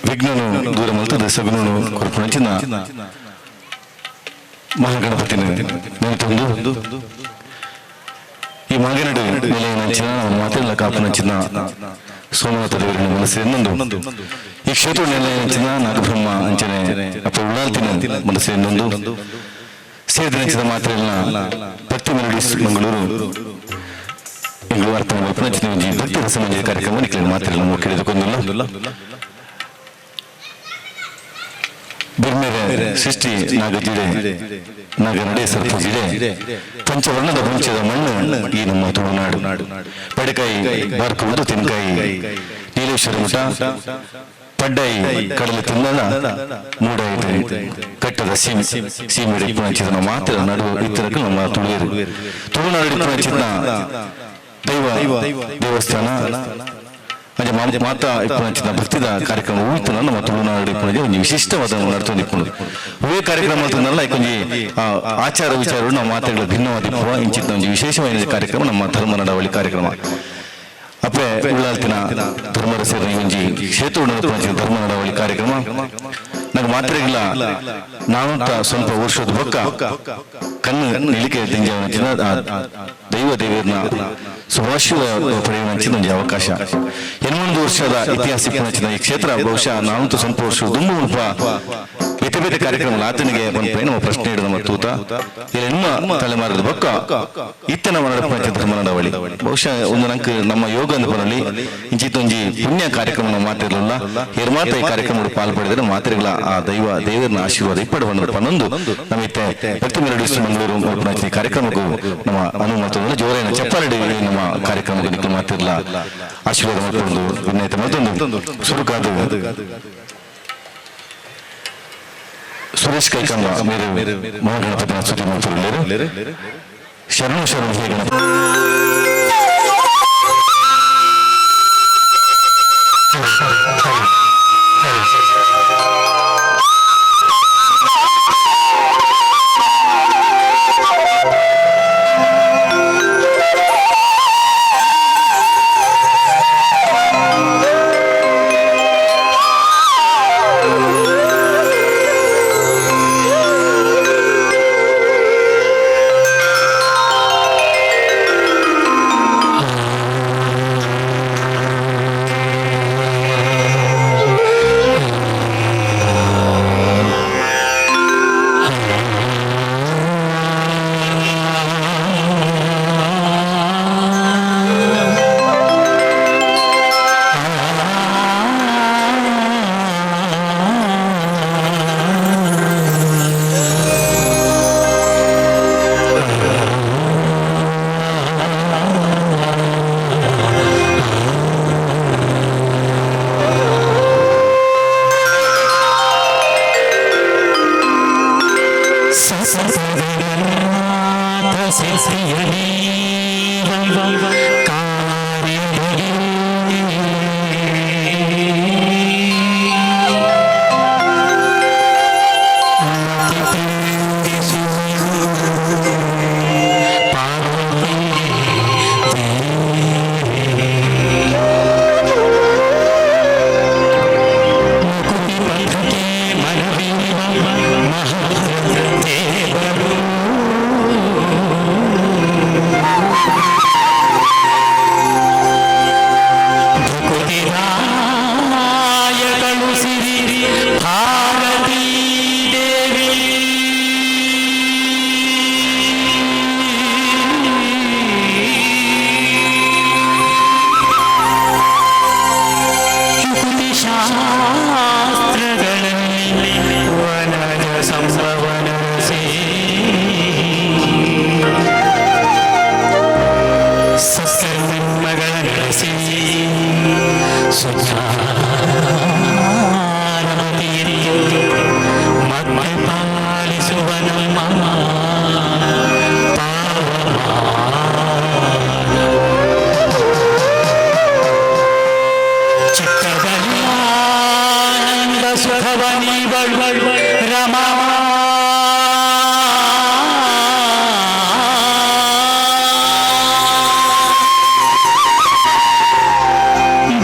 విఘ్నను దూరం వెళ్తుంది సగుణను కొరకు నచ్చిన మహాగణపతిని నేను ಈ ಮಗನಡು ನೆಲೆ ನಂಚಿನ ಮಾತೆಲ್ಲ ಕಾಪು ನಂಚಿನ ಸೋಮನಾಥ ದೇವರಿನ ಮನಸ್ಸು ಎನ್ನೊಂದು ಈ ಕ್ಷೇತ್ರ ನೆಲೆ ನಂಚಿನ ನಾಗಬ್ರಹ್ಮ ಅಂಚನೆ ಅಪ್ಪ ಉಳ್ಳಾಲ್ತಿನ ಮನಸ್ಸು ಎನ್ನೊಂದು ಸೇರಿದ ನಂಚಿನ ಮಾತೆಲ್ಲ ಭಕ್ತಿ ಮೆಲೋಡಿಸ್ ಮಂಗಳೂರು ಎಂಗಳು ಅರ್ಥ ನಂಚಿನ ಭಕ್ತಿ ರಸಮಂಜರಿ ಕಾರ್ಯಕ್ರಮ ನಿಖಿಲ ಮಾತೆಲ್ಲ ನಾವು ಕೇಳಿದುಕೊಂಡಿಲ್ಲ ಬಿರ್ಮೇರೆ ಸೃಷ್ಟಿ ನಾಗಜಿಡೆ ನಾಗನಡೆ ಸರ್ಪಜಿಡೆ ಪಂಚವರ್ಣದ ವಂಚದ ಮಣ್ಣು ಈ ನಮ್ಮ ತುಳುನಾಡು ಪಡೆಕಾಯಿ ಬಾರ್ಕುವುದು ತೆನ್ಕಾಯಿ ನೀಲೇಶ್ವರ ಮಠ ಪಡ್ಡಾಯಿ ಕಡಲು ತಿನ್ನಲ ಮೂಡಾಯಿತು ಕಟ್ಟದ ಸೀಮೆಡೆ ಪುಣಚಿದ ಮಾತ್ರ ನಡುವ ಇತರಕ್ಕೆ ನಮ್ಮ ತುಳುನಾಡು ಪುಣಚಿದ ದೈವ ದೇವಸ್ಥಾನ ಅದೇ ಮಾತಾ ಇಪ್ಪನ ಭಕ್ತಿದ ಕಾರ್ಯಕ್ರಮ ಉಳಿತು ನಮ್ಮ ತುಳುನಾಡು ಇಪ್ಪನಿಗೆ ಒಂದು ವಿಶಿಷ್ಟವಾದ ನಡ್ಕೊಂಡು ಇಪ್ಪುದು ಅವೇ ಕಾರ್ಯಕ್ರಮ ಅಂತಂದಲ್ಲ ಕೊಂಚ ಆಚಾರ ವಿಚಾರಗಳು ನಾವು ಮಾತಾಡಲು ಭಿನ್ನವಾದ ಇಪ್ಪುವ ಇಂಚಿತ್ ಒಂದು ವಿಶೇಷವಾದ ಕಾರ್ಯಕ್ರಮ ನಮ್ಮ ಧರ್ಮ ನಡವಳಿ ಕಾರ್ಯಕ್ರಮ ಅಪ್ಪೆ ಉಳ್ಳಾಲ್ತಿನ ಧರ್ಮರ ಸೇರಿ ಒಂಜಿ ಕ್ಷೇತ್ರ ಧರ್ಮ ನಡವಳಿ ಕಾರ್ಯಕ್ರಮ ನಂಗೆ ಮಾತ್ರೆಗಿಲ್ಲ ನಾನಂತ ಸ್ವಲ್ಪ ವರ್ಷದ ಬೊಕ್ಕ ಕಣ್ಣು ನಿಲಿಕೆ ತಿಂಜ ದೈವ ದೇವರನ್ನ ಸುಭಾಷಿತ ಪಡೆಯುವಂಚಿನ ಒಂದು ಅವಕಾಶ 81 ವರ್ಷದ ಇತಿಹಾಸ ಪುಣಚಿನ ಈ ಕ್ಷೇತ್ರ ಬಹುಶಃ ನಾನಂತೂ ಸ್ವಲ್ಪ ವರ್ಷ ದುಂಬು ಉಲ್ಪ ಬೇತೆ ಬೇತೆ ಕಾರ್ಯಕ್ರಮ ಆತನಿಗೆ ಬಂದ್ಪೈ ನಮ್ಮ ಪ್ರಶ್ನೆ ಹಿಡಿದ ಮತ್ತೂತ ಹೆಣ್ಮ ತಲೆಮಾರದ ಬೊಕ್ಕ ಇತ್ತನ ಮನಡ ಧರ್ಮ ನಡವಳಿ ಬಹುಶಃ ಒಂದು ನಂಗೆ ನಮ್ಮ ಯೋಗ ಅಂತ ಬರಲಿ ಇಂಚಿತ್ತೊಂಜಿ ಪುಣ್ಯ ಕಾರ್ಯಕ್ರಮ ನಾವು ಮಾತಿರಲಿಲ್ಲ ಮಾತ ಈ ಕಾರ್ಯಕ್ರಮ ಪಾಲ್ಪಡಿದರೆ ಮಾತ್ರೆಗಳ ಆ ದೇವರನ್ನ ಆಶೀರ್ವಾದ ಇಪ್ಪಡು ಪನ್ನೊಂದು ನಮ್ಮಿತ್ತೆ ಭಕ್ತಿ ಮೆಲೋಡಿಸ್ ಮಂಗಳೂರು ಕಾರ್ಯಕ್ರಮಕ್ಕೂ ನಮ್ಮ ಅನುಮತ ಜೋರೈನ ಚಪ್ಪಾರಡಿ ನಮ್ಮ ಕಾರ್ಯಕ್ರಮಕ್ಕೆ ನಿಖಿಲ ಮಾತಿರಲ್ಲ ಆಶೀರ್ವಾದ ಮಾಡ್ಕೊಂಡು ವಿನಯತೆ ಮತ್ತೊಂದು ಸುರುಕಾದು ಸುರೇಶ್ ಕೈಕಂಬ ಮೇರೆ ಮಹಾಗಣಪತಿನ ಸ್ತುತಿ ಮಾಡ್ತಾರೆ ಶರಣು ಶರಣು ಹೇ ಗಣಪತಿ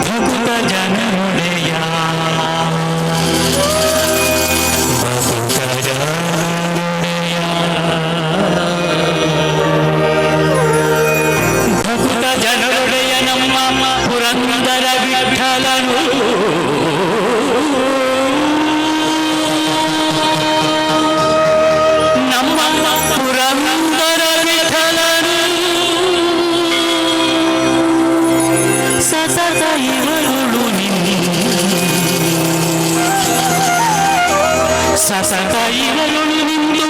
ಭಕ್ತ ಜನರುಡೆಯ ಪುರಂದರ ವಿಠಲನು ನಮ್ಮ ಪುರಂದರ ವಿಠಲನು ಸತತ ಇವರುಳು ಸತತ ಇವರುಳು ನಿಂದು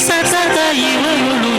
ಸತತ ಇವರುಳು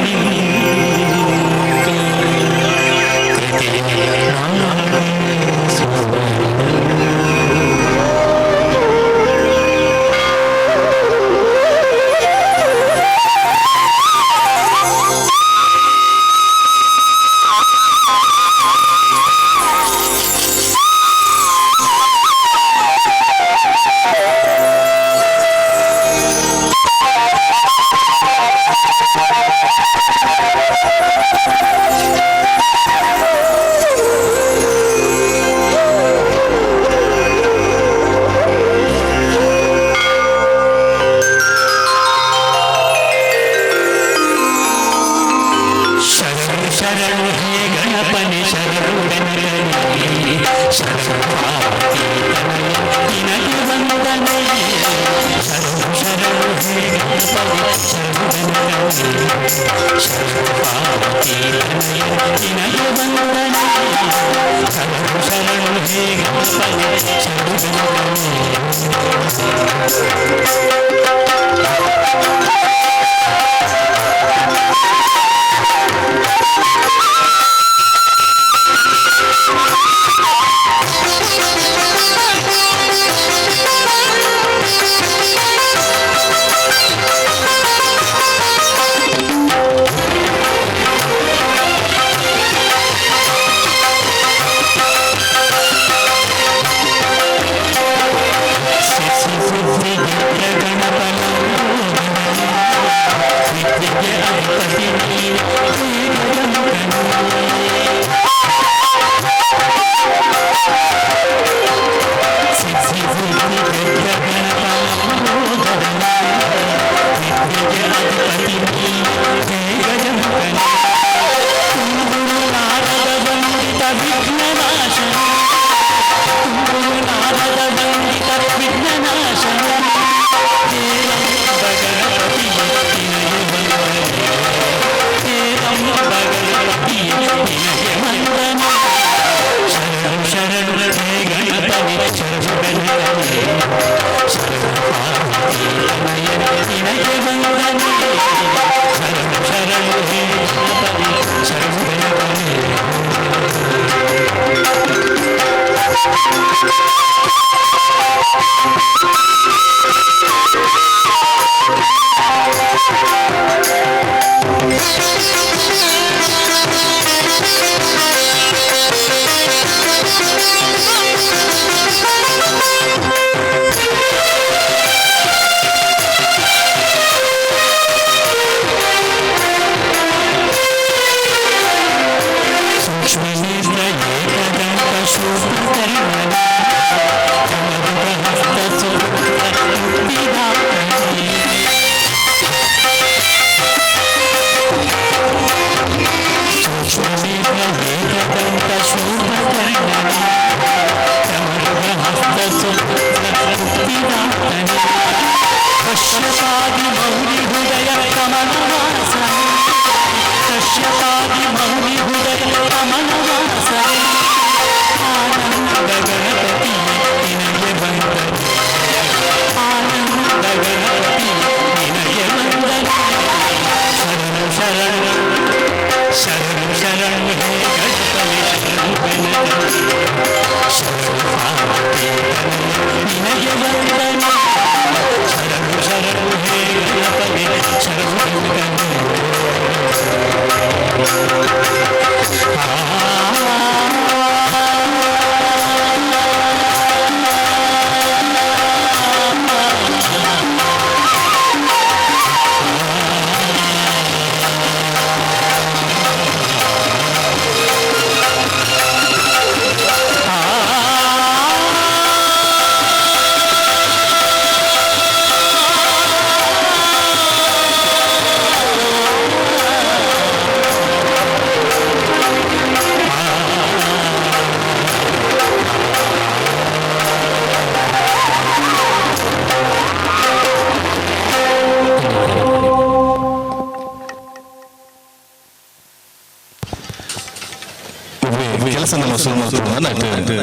ಕೆಲಸ ನಮ್ಮ ಶುರು ಮಾಡ್ಕೊಂಡು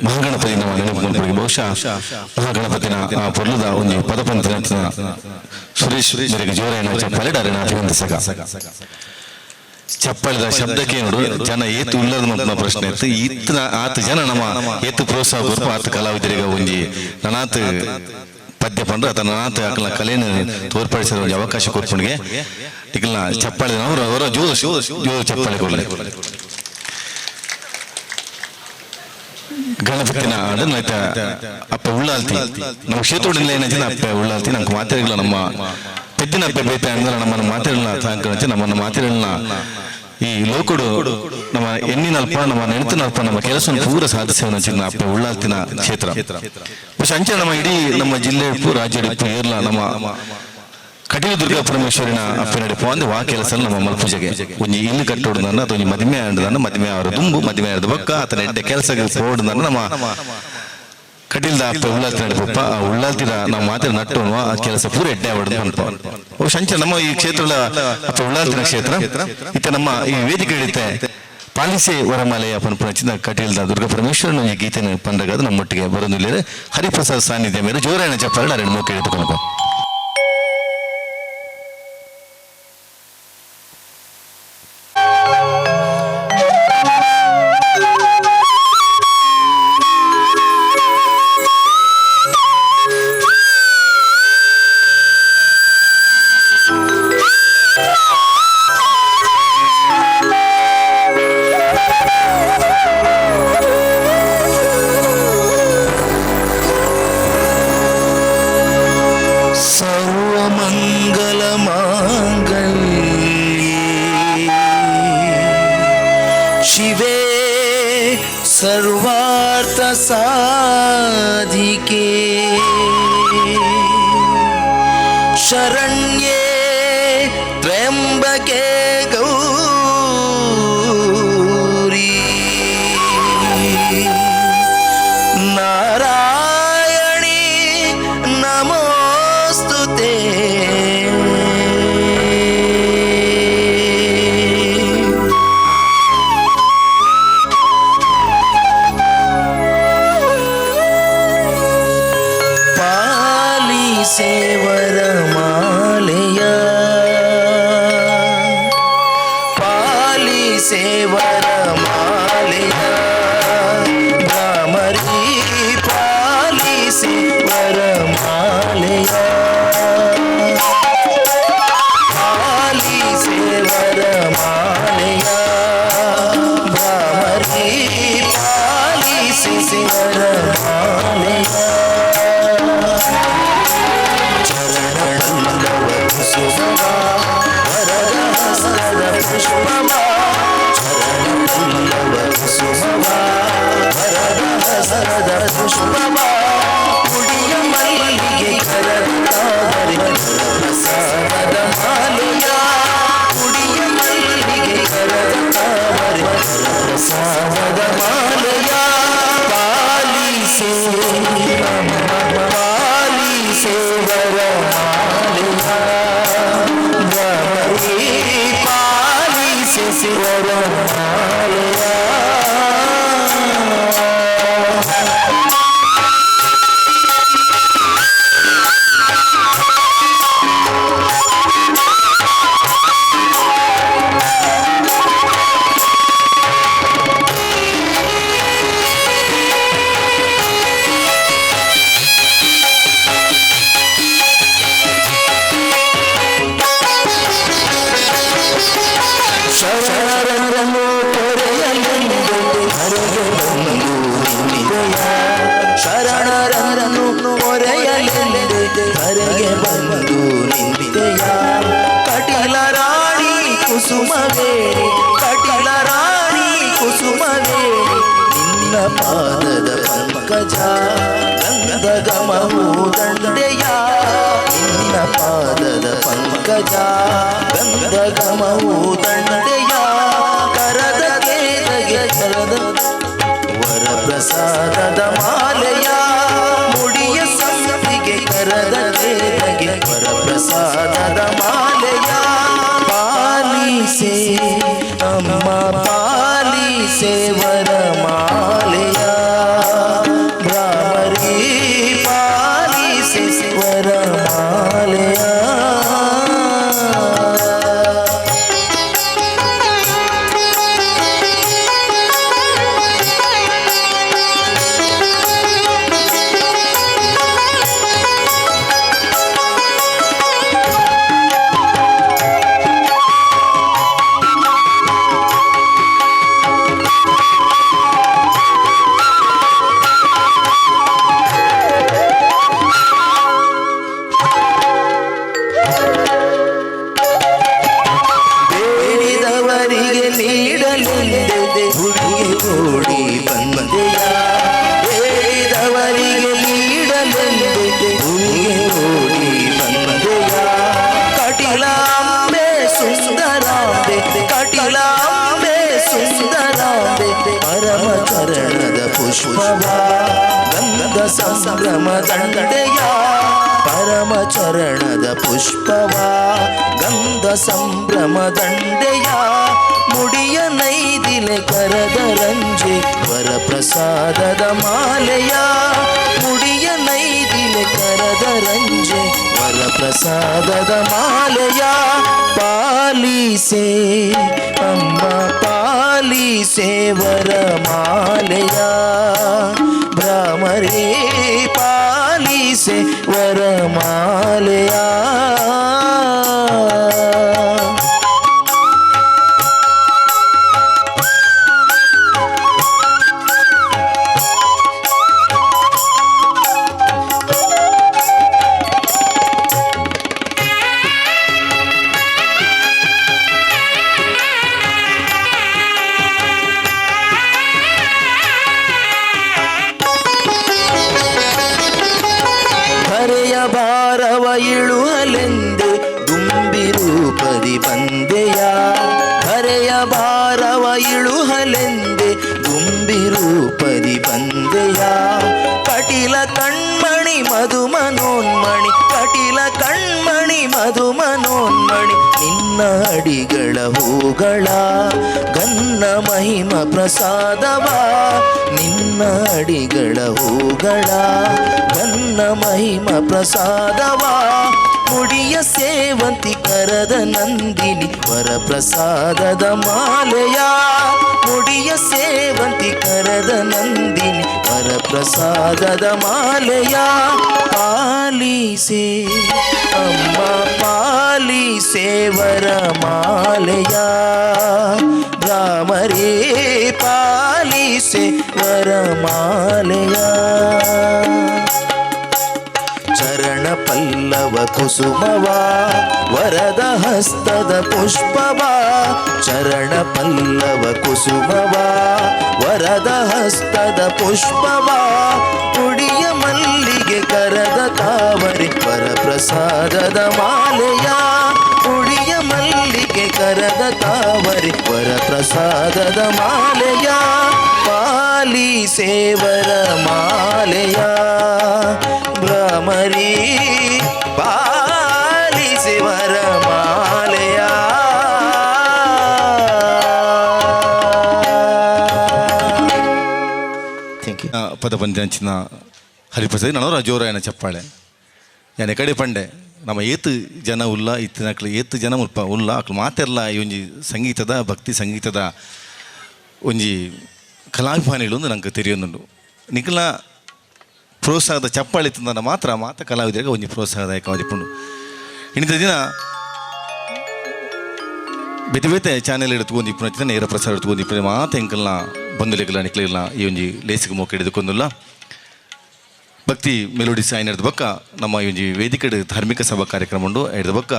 ಮಹಾಗಣಪತಿ ನಮ್ಮ ನೆನಪು ಬಹುಶಃ ಮಹಾಗಣಪತಿನ ಆ ಪೊರ್ಲದ ಒಂದು ಪದಪಂಥ ಸುರೇಶ್ ಮೇರೆಗೆ ಜೋರಾಯನ ಚಪ್ಪಲಿಡಾರೆ ಅಭಿವಂದಿಸಕ ಚಪ್ಪಲಿದ ಶಬ್ದಕ್ಕೆ ನೋಡು ಜನ ಏತು ಉಳ್ಳದ ನಮ್ಮ ಪ್ರಶ್ನೆ ಇತ್ತು ಇತ್ತ ಆತ ಜನ ನಮ್ಮ ಏತು ಪ್ರೋತ್ಸಾಹ ಕೊರ್ಪು ಆತ ಕಲಾವಿದರಿಗೆ ಒಂಜಿ ನನಾತ್ ಪದ್ಯ ಪಂಡ್ರೆ ಆತ ನನಾತ್ ಆಕಲ ಕಲೆಯನ್ನು ತೋರ್ಪಡಿಸಿದ ಒಂದು ಅವಕಾಶ ಕೊರ್ಪುಣಿಗೆ ಈಗಲ ಚಪ್ಪಾಳೆ ಅವರ ಜೋ ಚಪ್ಪಾಳೆ ಕೊಡಲಿ ಗಣಪತಿನ ಆಯ್ತಾ ಅಪ್ಪ ಉಳ್ಳಾಲ್ತಿ ನಮ್ಮ ಕ್ಷೇತ್ರದಲ್ಲಿ ಏನಾಯ್ತು ಅಪ್ಪ ಉಳ್ಳಾಲ್ತಿ ನಮ್ಗೆ ಮಾತೆರೆಗಳ ನಮ್ಮ ಪೆದ್ದಿನ ಅಪ್ಪ ಬೇತೆ ಅಂದ್ರೆ ನಮ್ಮನ್ನು ಮಾತೆರೆಗಳನ್ನ ಸಾಂಕಳಿಸಿ ನಮ್ಮನ್ನು ಮಾತೆರೆಗಳನ್ನ ಈ ಲೋಕಡು ನಮ್ಮ ಎಣ್ಣಿನಲ್ಪ ನಮ್ಮ ನೆನಪಿನಲ್ಪ ನಮ್ಮ ಕೆಲಸ ಪೂರ ಸಾಧಿಸೋಣ ಚಿನ್ನ ಅಪ್ಪ ಉಳ್ಳಾಲ್ತಿನ ಕ್ಷೇತ್ರ പക്ഷെ ಅಂಚೆ ನಮ್ಮ ಇಡೀ ನಮ್ಮ ಜಿಲ್ಲೆ ರಾಜ್ಯ ಏರ್ಲ ನಮ್ಮ ಕಟೀಲು ದುರ್ಗಾ ಪರಮೇಶ್ವರಿನ ಅಪ್ಪನಡಿಪ ಅಂದ್ರೆ ವಾ ಕೆಲಸ ನಮ್ಮ ಮಲ್ಪೂಜೆಗೆ ಒಂಜಿ ಇಲ್ಲು ಕಟ್ಟೋಡು ಅದೊಂದು ಮದುವೆ ಆಂಡದನ್ನ ಮದುವೆ ಅವರ ದುಂಬು ಮದುವೆ ಆದ ಬಕ್ಕ ಆತನ ಎಡ್ಡೆ ಕೆಲಸ ಹೋಡುದನ್ನ ನಮ್ಮ ಕಟೀಲ್ದ ಅಪ್ಪ ಉಳ್ಳಾಲ್ತಿ ನಡಿಪಪ್ಪ ಆ ಉಳ್ಳಾಲ್ತಿನ ನಾವು ಮಾತ್ರ ನಟ್ಟೋಣ ಆ ಕೆಲಸ ಪೂರ ಎಡ್ಡೆ ಆವಡ್ದು ಅನ್ಪ ಸಂಚ ನಮ್ಮ ಈ ಕ್ಷೇತ್ರದ ಅಪ್ಪ ಉಳ್ಳಾಲ್ತಿನ ಕ್ಷೇತ್ರ ಇತ್ತ ನಮ್ಮ ಈ ವೇದಿಕೆ ಹಿಡಿತೆ ಪಾಲಿಸೆ ವರಮಾಲೆಯ ಪಂಚಿನ ಕಟೀಲ್ದ ದುರ್ಗಾ ಪರಮೇಶ್ವರನ ಈ ಗೀತೆನ ಪಂಡಗದ ನಮ್ಮೊಟ್ಟಿಗೆ ಬರೋದಿಲ್ಲ ಹರಿಪ್ರಸಾದ್ ಸಾನ್ನಿಧ್ಯ ಮೇಲೆ ಜೋರಾಯಣ ಚಪ್ಪಾಳೆ ಎರಡು ಮೂಕೆ ಹಿಡಿದುಕೊಂಡು शिवे सर्वार्थ साधिके शरण्ये त्र्यंबके गौरी नारायणी नमोस्तुते वरमालया पालिसे वरमालया भ्रमरी पालिसे वरमालया पालिसे वरमालया भ्रमरी पालिसे वरमालया पुड़िया मल्लिगे प्रसाद मालया पुड़िया मल्लिगे प्रसाद मालया पालिसे वरमालया पालिसे वरमालया ಶರಣರನ್ನು ಪೊರೆಯಲೆಂದೆ ಹರಗೆ ಬಂದು ನಿಂತೆಯ ಕಟಿಲ ರಾಣಿ ಕುಸುಮವೇಣಿ ಕಟಿಲ ರಾಣಿ ಕುಸುಮವೇಣಿ ನಿನ್ನ ಪಾದದ ಪಂಕಜ ಗಂಧ ಗಮವು ದಂಡೆಯ ನಿನ್ನ ಪಾದದ ಪಂಕಜ ಗಂಧ ಗಮವು ದಂಡೆಯ ಕರದ ಕೇದಗೆ ಕರದ ವರ ಪ್ರಸಾದದ ಮಾಲೆಯ ಮುಡಿಯ ಸಂಪಿಗೆ ಕರದ ಕೇದಗೆ ವರ ಪ್ರಸಾದದ ಮಾಲೆಯ ಪಾಲಿಸೆ ಅಮ್ಮ ಪಾಲಿಸೆ ವರಮಾಲೆಯ ಭ್ರಮರಿ ಪಾಲಿಸೆ ವರಮಾಲೆಯ ಪುಷ್ಪವ ಗಂಧ ಸಂಭ್ರಮ ದಂಡೆಯ ಪರಮ ಚರಣದ ಪುಷ್ಪವ ಗಂಧ ಸಂಭ್ರಮ ದಂಡೆಯ ಮುಡಿಯ ನೈದಿಲೆ ಕರದ ರಂಜೆ ವರಪ್ರಸಾದದ ಮಾಲೆಯ ಮುಡಿಯ ನೈದಿಲೆ ಕರದ ರಂಜೆ ವರಪ್ರಸಾದದ ಮಾಲೆಯ ಪಾಲಿಸೆ ಅಮ್ಮ ಪಾಲಿಸೆ ವರಮಾಲೆಯ ಭ್ರಮರಿ ಪಾಲಿಸೆ ವರಮಾಲೆಯ ಭಾರವ ಇಳುಹಲೆಂದೆ ದುಂಬಿರೂಪದಿ ಬಂದೆಯ ಹರೆಯ ಭಾರವ ಇಳುಹಲೆಂದೆ ದುಂಬಿರೂಪದಿ ಬಂದೆಯ ಕಟಿಲ ಕಣ್ಮಣಿ ಮಧು ಮನೋನ್ಮಣಿ ಕಟಿಲ ಕಣ್ಮಣಿ ಮಧು ಮನೋನ್ಮಣಿ ನಿನ್ನ ಅಡಿಗಳ ಹೂಗಳ ಗನ್ನ ಮಹಿಮ ಪ್ರಸಾದವ ನಿನ್ನ ಅಡಿಗಳ ಹೂಗಳ ಗನ್ನ ಮಹಿಮ ಪ್ರಸಾದವ ಮುಡಿಯ ಸೇವಂತಿ ಕರದ ನಂದಿನಿ ವರಪ್ರಸಾದದ ಮಾಲೆಯ ಮುಡಿಯ ಸೇವಂತಿ ಕರದ ನಂದಿನಿ ವರಪ್ರಸಾದದ ಮಾಲೆಯ ಪಾಲಿಸೆ ಅಮ್ಮ ಪಾಲಿಸೆ ವರಮಾಲೆಯ ಭ್ರಮರಿ ಪಾಲಿಸೆ ವರಮಾಲೆಯ ಚರಣ ಪಲ್ಲವ ಕುಸುಮವ ವರದ ಹಸ್ತದ ಪುಷ್ಪವ ಚರಣ ಪಲ್ಲವ ಕುಸುಮವ ವರದ ಹಸ್ತದ ಪುಷ್ಪವ ಕುಡಿಯ ಮಲ್ಲಿಗೆ ಕರದ ತಾವರಿ ವರಪ್ರಸಾದದ ಮಾಲೆಯ ಕುಡಿಯ ಮಲ್ಲಿಗೆ ಕರದ ತಾವರಿ ವರಪ್ರಸಾದದ ಮಾಲೆಯ ಪಾಲಿಸೆ ವರಮಾಲೆಯ ಭ್ರಮರಿ ಪಾಲಿಸೆ ವರಮಾಲೆಯ ಪದಪಂಚಾಂಚಿನ ಹರಿಪ್ರಸಾದ್ ನನವರ ಜೋರಾಯನ ಚಪ್ಪಾಳೆ ಯಾನೆ ಕಡೆ ಪಂಡೆ ನಮ್ಮ ಏತು ಜನ ಉಲ್ಲ ಇತ್ತಿನಕ್ಲು ಏತು ಜನ ಮುಲ್ಪ ಉಲ್ಲ ಅಕ್ಲು ಮಾತೆಲ್ಲ ಈ ಒಂಜಿ ಸಂಗೀತದ ಭಕ್ತಿ ಸಂಗೀತದ ಒಂಜಿ ಕಲಾಭಿಮಾನಿಗಳು ಒಂದು ನಂಗೆ ತೆರೆಯೊಂದುಂಡು ನಿಖಲ ಪ್ರೋತ್ಸಾಹದ ಚಪ್ಪಾಳೆ ತಂದ ಮಾತ ಕಲಾವಿದರಿಗೆ ಒಂಜಿ ಪ್ರೋತ್ಸಾಹದಾಯಕ ಮದಿಪುಂಡು ಇನ್ನಿತ ದಿನ ಬೇತೆ ಬೇತೆ ಚಾನೆಲ್ ಎಡ್ತುಕೊಂಡು ಇಪ್ಪು ನೇರ ಪ್ರಸಾರ ಎಡ್ತುಕೊಂಡು ಇಪ್ಪು ಮಾತ ಎಂಕಲ್ನ ಬಂಧುಲೆಗಲ ನಿಕ್ಲಿಲ್ಲ ಈ ಒಂಜಿ ಲೇಸಿಗೆ ಮೋಕ ಹಿಡಿದುಕೊಂದಿಲ್ಲ ಭಕ್ತಿ ಮೆಲೋಡಿ ಸಾಯಿನ ಹಿಡಿದ ಬಕ್ಕ ನಮ್ಮ ಈ ಒಂಜಿ ವೇದಿಕೆ ಧಾರ್ಮಿಕ ಸಭಾ ಕಾರ್ಯಕ್ರಮ ಉಂಡು ಹಿಡಿದ ಬಕ್ಕ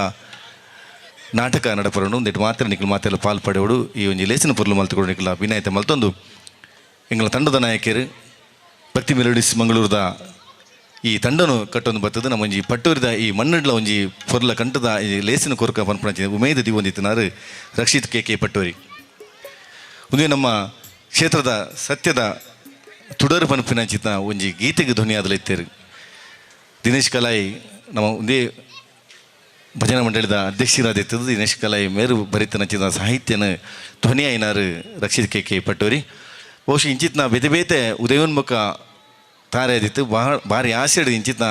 ನಾಟಕ ನಡಪರಡು ಒಂದೆಟ್ಟು ಮಾತ್ರ ನಿಕ್ಲು ಮಾತೆಲ್ಲ ಪಾಲ್ಪಡೆವಡು ಈ ಒಂಜಿ ಲೇಸಿನ ಪೊರ್ಲು ಮಲ್ತುಕೊಂಡು ನಿಕ್ಲ ವಿನಾಯತೆ ಮಲ್ತೊಂದು ಎಂಗಳ ತಂಡದ ನಾಯಕಿಯರು ಭಕ್ತಿ ಮೆಲೋಡಿಸ್ ಮಂಗಳೂರದ ಈ ತಂಡನು ಕಟ್ಟೊಂದು ಬರ್ತದೆ ನಮ್ಮ ಒಂಜಿ ಪಟ್ಟೂರಿದ ಈ ಮಣ್ಣಡ್ಲ ಒಂಜಿ ಪೊರ್ಲ ಕಂಟದ ಈ ಲೇಸಿನ ಕೊರಕ ಪನ್ಪಣ ಉಮೇದ ದಿವಂದಿತ್ತನಾರು ರಕ್ಷಿತ್ ಕೆ ಪಟ್ಟೂರಿ ಒಂದೇ ನಮ್ಮ ಕ್ಷೇತ್ರದ ಸತ್ಯದ ತುಡರು ಪನ್ಪಿನಂಚಿತ ಒಂಜಿ ಗೀತೆಗೆ ಧ್ವನಿಯಾದಲಿತ್ತೇರು ದಿನೇಶ್ ಕಲಾಯಿ ನಮ್ಮ ಒಂದೇ ಭಜನಾ ಮಂಡಳಿದ ಅಧ್ಯಕ್ಷರಾದಿತ್ತದು ದಿನೇಶ್ ಕಲಾಯಿ ಮೇರು ಬರಿತನಚ್ಚಿದ ಸಾಹಿತ್ಯನ ಧ್ವನಿ ಐನಾರು ರಕ್ಷಿತ್ ಕೆ ಪಟ್ಟೋರಿ ಬಹುಶಃ ಇಂಚಿತ್ನ ಬೇತೆ ಬೇತೆ ಉದಯೋನ್ಮುಖ ತಾರೆ ಆದಿತ್ತು ಭಾರಿ ಆಸೆಡು ಇಂಚಿತ್ನ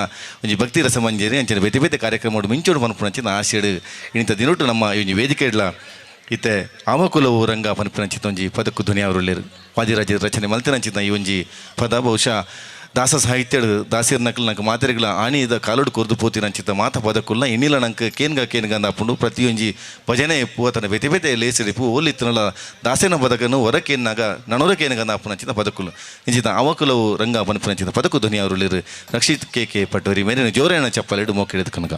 ಒಂಜಿ ಭಕ್ತಿ ರಸ ಮಂಜೇರಿ ಅಂಚಿನ ಬೇತೆ ಬೇತೆ ಕಾರ್ಯಕ್ರಮ ಮಿಂಚೋಡು ಪನ್ಪುನಂಚಿನ ಆಸೆಡು ಇಣಿತ ದಿನೊಟ್ಟು ನಮ್ಮ ಈ ವೇದಿಕೆ ಇಡ್ಲ ಇತ್ತೆ ಆಮಕುಲವು ರಂಗ ಪನ್ಪುನಂಚಿತ ಒಂಜಿ ಪದಕ್ಕೂ ಧ್ವನಿ ಅವರುಳ್ಳೇರು ವಾದಿರಾಜ ರಚನೆ ಮಲ್ತಿನಂಚಿತ ಈ ಒಂಜಿ ಪದ ಬಹುಶಃ ದಾಸ ಸಾಹಿತ್ಯಡು ದಾಸಿರ್ ನಕಲ್ ನಂಗೆ ಮಾತೆರೆಗಳ ಆಣಿದ ಕಾಲೋಡು ಕೊರ್ದು ಪೋತಿನಂಚಿತ ಮಾತ ಪದಕ್ಕುಲ್ಲ ಇನ್ನಿಲ್ಲ ನಂಗೆ ಕೇನ್ಗ ಅಂದಾಪುಂಡು ಪ್ರತಿಯೊಂಜಿ ಭಜನೆ ಪೂತನ ಬೇತೆ ಬೇತೆ ಲೇಸಿಡಿ ಪೂ ಓಲಿತ್ತನಲ್ಲ ದಾಸೇನ ಪದಕನ್ನು ಹೊರಕೇನಾಗ ನನೊರಕೇನಗ ಅಂದಾಪುನಂಚಿತ ಪದಕ್ಕುಲು ಇಂಚಿತ ಅವಕುಲವು ರಂಗ ಪನ್ಪುನಂಚಿತ ಪದಕ್ಕೂ ಧ್ವನಿ ಅವರುಳ್ಳೇರು ರಕ್ಷಿತ್ ಕೆ ಪಟ್ಟೋರಿ ಮೇಲಿನ ಜೋರೇನ ಚಪ್ಪಲಿಡು ಮೋಕಿಡಿದ ಕನಕ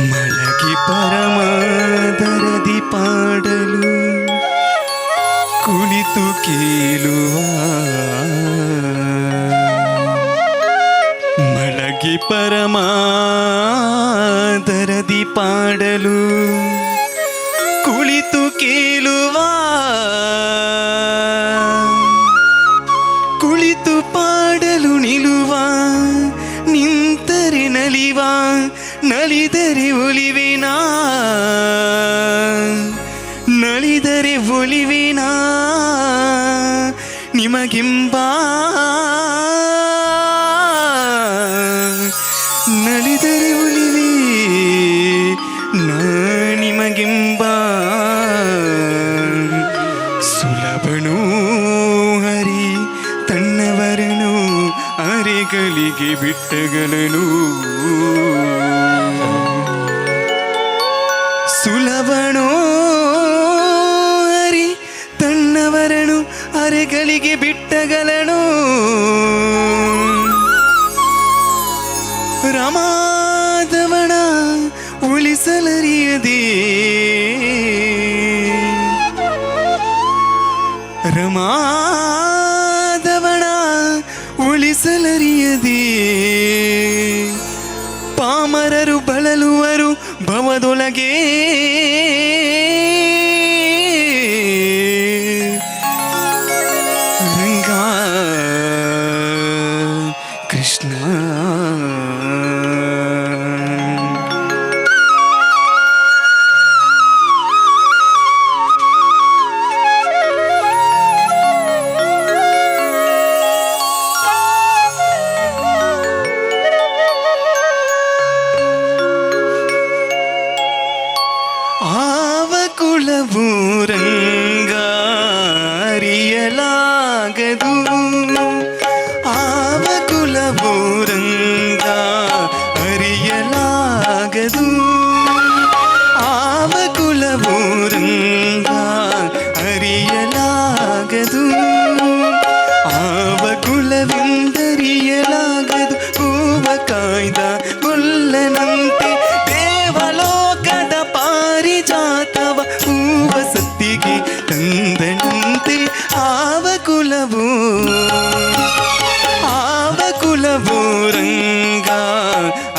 ಮಲಗಿ ಪರಮಾದರದಿ ಪಾಡಲು ಕುಳಿತು ಕೇಳುವ ಮಲಗಿ ಪರಮಾದರದಿ ಪಾಡಲು ಕುಳಿತು ಕೇಳುವ ಕುಳಿತು ಪಾಡಲು ನಿಲುವ ನಿಂತರೆ ನಲಿವ ನಲಿದರೆ ಒಲಿವೆನಾ ನಲಿದರೆ ಒಲಿವೆನಾ ನಿಮಗೆಂಬ ನಲಿದರೆ ಒಲಿವೆ ನಾ ನಿಮಗೆಂಬ ಸುಲಭನು ಹರಿ ತನ್ನವರನು ಅರೆಗಳಿಗೆ ಬಿಟ್ಟಗಲನು ಸುಲಭನೋ ಹರಿ ತನ್ನವರನು ಅರೆಗಳಿಗೆ ಬಿಟ್ಟಗಲನು ರಮಾದವನ ಉಳಿಸಲರಿಯದೆ ರಮಾದವನ ಉಳಿಸಲರಿಯದೆ ಪಾಮರರು ಬಳಲುವರು ಭವದೊಳಗೆ ರಂಗ ಕೃಷ್ಣ ಆವಕುಲವು ರಂಗ ಅರಿಯಲಾಗದು ಆವಕುಲವು ರಂಗ ಅರಿಯಲಾಗದು ಆವಕುಲವು ರಂಗ ಅರಿಯಲಾಗದು ಆವಕುಲವೆಂದರಿಯಲಾಗದು ಹೂವ ಕಾಯ್ದ ಗೊಲ್ಲನಂತೆ ದೇವಲೋಕದ ಪಾರಿಜಾತವ ಹೂವ ಸತ್ತಿಗೆ ತಂದನಂತೆ ಆವಕುಲವು ರಂಗ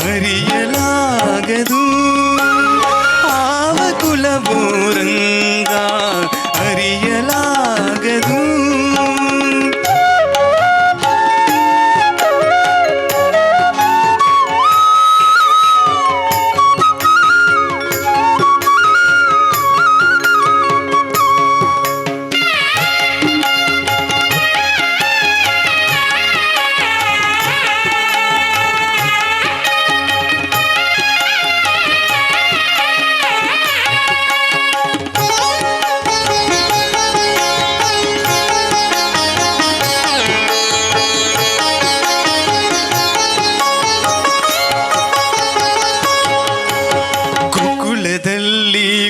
ಅರಿಯಲಾಗದು ಆವಕುಲವು ರಂಗ ಅರಿಯಲಾಗದು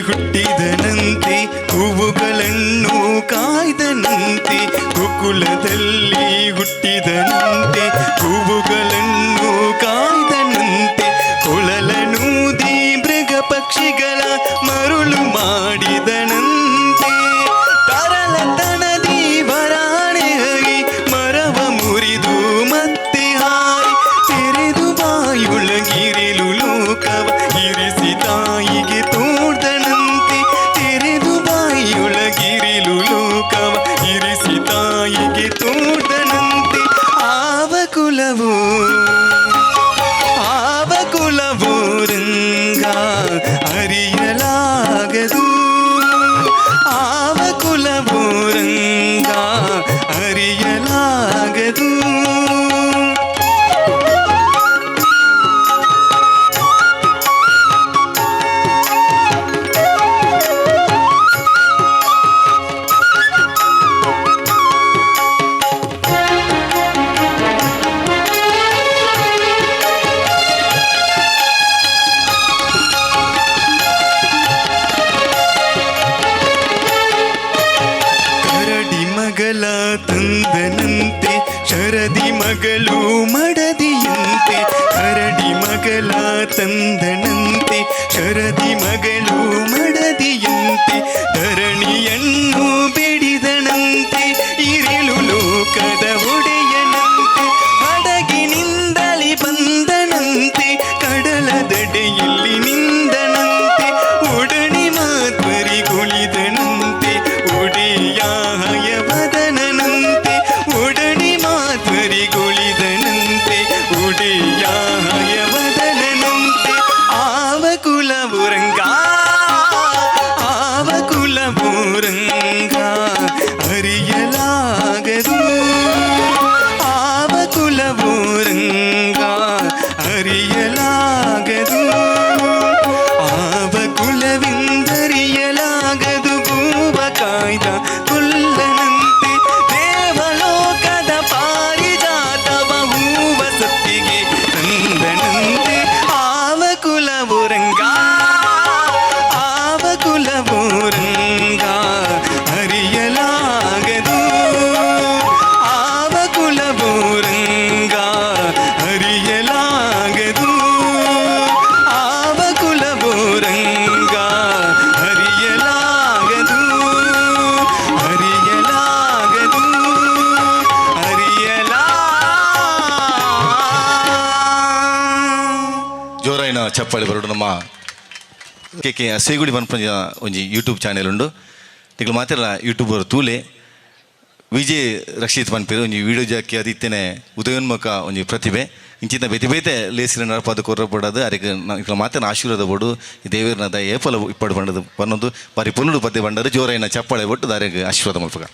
ಹುಟ್ಟಿದನಂತೆ ಹೂವುಗಳನ್ನು ಕಾಯ್ದನಂತೆ ಗೋಕುಲದಲ್ಲಿ ಹುಟ್ಟಿದನಂತೆ ಹೂವುಗಳನ್ನು ಕಾಯ್ದನಂತೆ ಕೊಳಲನೂದಿ ಮೃಗ ಪಕ್ಷಿಗಳ ಮರುಳು ಮಾಡಿದನಂತೆ ತರಲತನದಿ ವರಾಣೆಯಾಗಿ ಫಲ ತಂದನಂತೆ ಶರದಿ ಮಗಳು ಮಡದಿಯಂತೆ ಧರಣಿಯನ್ನು ಬೇಡಿದನಂತೆ ಇರಿಲು ಲೋಕದ ಒಡೆಯನಂತೆ ಹಡಗಿನಿಂದಲಿ ಬಂದನಂತೆ ಕಡಲ ದಡೆಯಲ್ಲಿ ನಿಂದನಂತೆ ಒಡನೆ ಮಾಧ್ವರಿಗೊಳಿದನಂತೆ ಒಡೆಯಾಯ ವದನನಂತೆ ಒಡನೆ ಮಾಧ್ವರಿಗೊಳಿದನಂತೆ ಒಡೆಯಾಯ ವದನನಂತೆ ಆವ ಕುಲವುರಂಗ ಅರಿಯಲಾಗದು ಆವ ಕುಲವುರಂಗ ಅರಿಯಲಾಗದು ಆವ ಕುಲವಿಂದರಿಯಲಾಗದು ಭೂವ ಕಾಯ್ದ ಕುಲ್ಲನಂತೆ ದೇವಲೋಕದ ಪಾರಿಜಾತವ ಹೂವ ಸತ್ತಿಗೆ ತಂದನಂತೆ ಆವ ಕುಲವುರಂಗ ಅರಿಯಲಾಗದು ಆವ ಕುಲವುರಂಗ ಅರಿಯಲಾಗದು ಆವ ಕುಲವುರಂಗ ಅರಿಯಲಾಗದು ಅರಿಯಲಾಗದು ಜೋರಾಯಿನ ಚಪ್ಪಾಳಿ ಬರೋಡು ನಮ್ಮ ಕೆ ಸೇಗುಡಿ ಪನ್ಪಂಜ ಒಂಜಿ ಯೂಟ್ಯೂಬ್ ಚಾನೆಲ್ ಉಂಡು ನಿಕ್ಲು ಮಾತೆಲ್ಲ ಯೂಟ್ಯೂಬರ್ ತೂಲೆ ವಿಜಯ್ ರಕ್ಷಿತ್ ಪನ್ಪೇರು ಒಂಜಿ ವೀಡಿಯೋ ಜಾಕಿ ಅದಿತ್ತೇನೆ ಉದಯೋನ್ಮುಖ ಒಂಜಿ ಪ್ರತಿಭೆ ಇಂಚಿನ ಬೇತೆ ಬೇತೆ ಲೇಸಿನ ನಡಪಾದ ಕೊರ್ರಪಡದು ಅದಕ್ಕೆ ಇಕ್ಲ ಮಾತೇನ ಆಶೀರ್ವಾದ ಬೋಡು ಈ ದೇವೇರ್ನದ ಏಪಲ ಇಪ್ಪಡು ಬಂಡದು ಬನ್ನೊಂದು ಬಾರಿ ಪೊನ್ನುಡು ಪದ್ಯ ಬಂಡರು ಜೋರಾಯಿನ ಚಪ್ಪಾಳೆ ಒಟ್ಟು ದಾರಿಗೆ ಆಶೀರ್ವಾದ ಮಲ್ಪಗ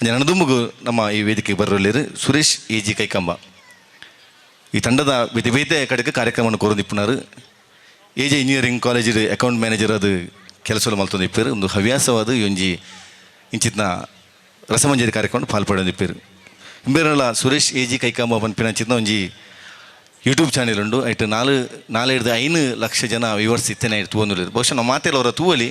ನನ್ನದುಮ್ಮಗು ನಮ್ಮ ಈ ವೇದಿಕೆಗೆ ಬರೋಲ್ಲಿರು ಸುರೇಶ್ ಎಜಿ ಕೈಕಂಬ ಈ ತಂಡದ ಬೇತೆ ಬೇತೆ ಕಡೆಗೆ ಕಾರ್ಯಕ್ರಮವನ್ನು ಕೊರೊಂದಿಪ್ಪುನಾರು AJ engineering college account manager ಅದು ಕೆಲಸ ಮಲ್ತೊಂದಿಪ್ಪೇರು ಒಂದು ಹವ್ಯಾಸವಾದ ಒಂಜಿ ಇಂಚಿತ್ನ ರಸಮಂಜರಿ ಕಾರ್ಯಕ್ರಮ ಪಾಲ್ಪಡೊಂದಿಪ್ಪೇರು ಇಂಬೇರಲ್ಲ ಸುರೇಶ್ ಎಜಿ ಕೈಕಾಂಬ ಪನ್ಪಿನ ಚಿತ್ನ ಒಂಜಿ ಯೂಟ್ಯೂಬ್ ಚಾನೆಲ್ ಉಂಡು ಐಟ್ 4.5 ಲಕ್ಷ ಜನ ವ್ಯೂವರ್ಸ್ ಇತ್ತೇನೆ ತೂವೊಂದುಲ್ಲೇರು ಬಹುಶಃ ನಾವು ಮಾತೆಲ್ಲ ಅವರ ತೂವಲಿ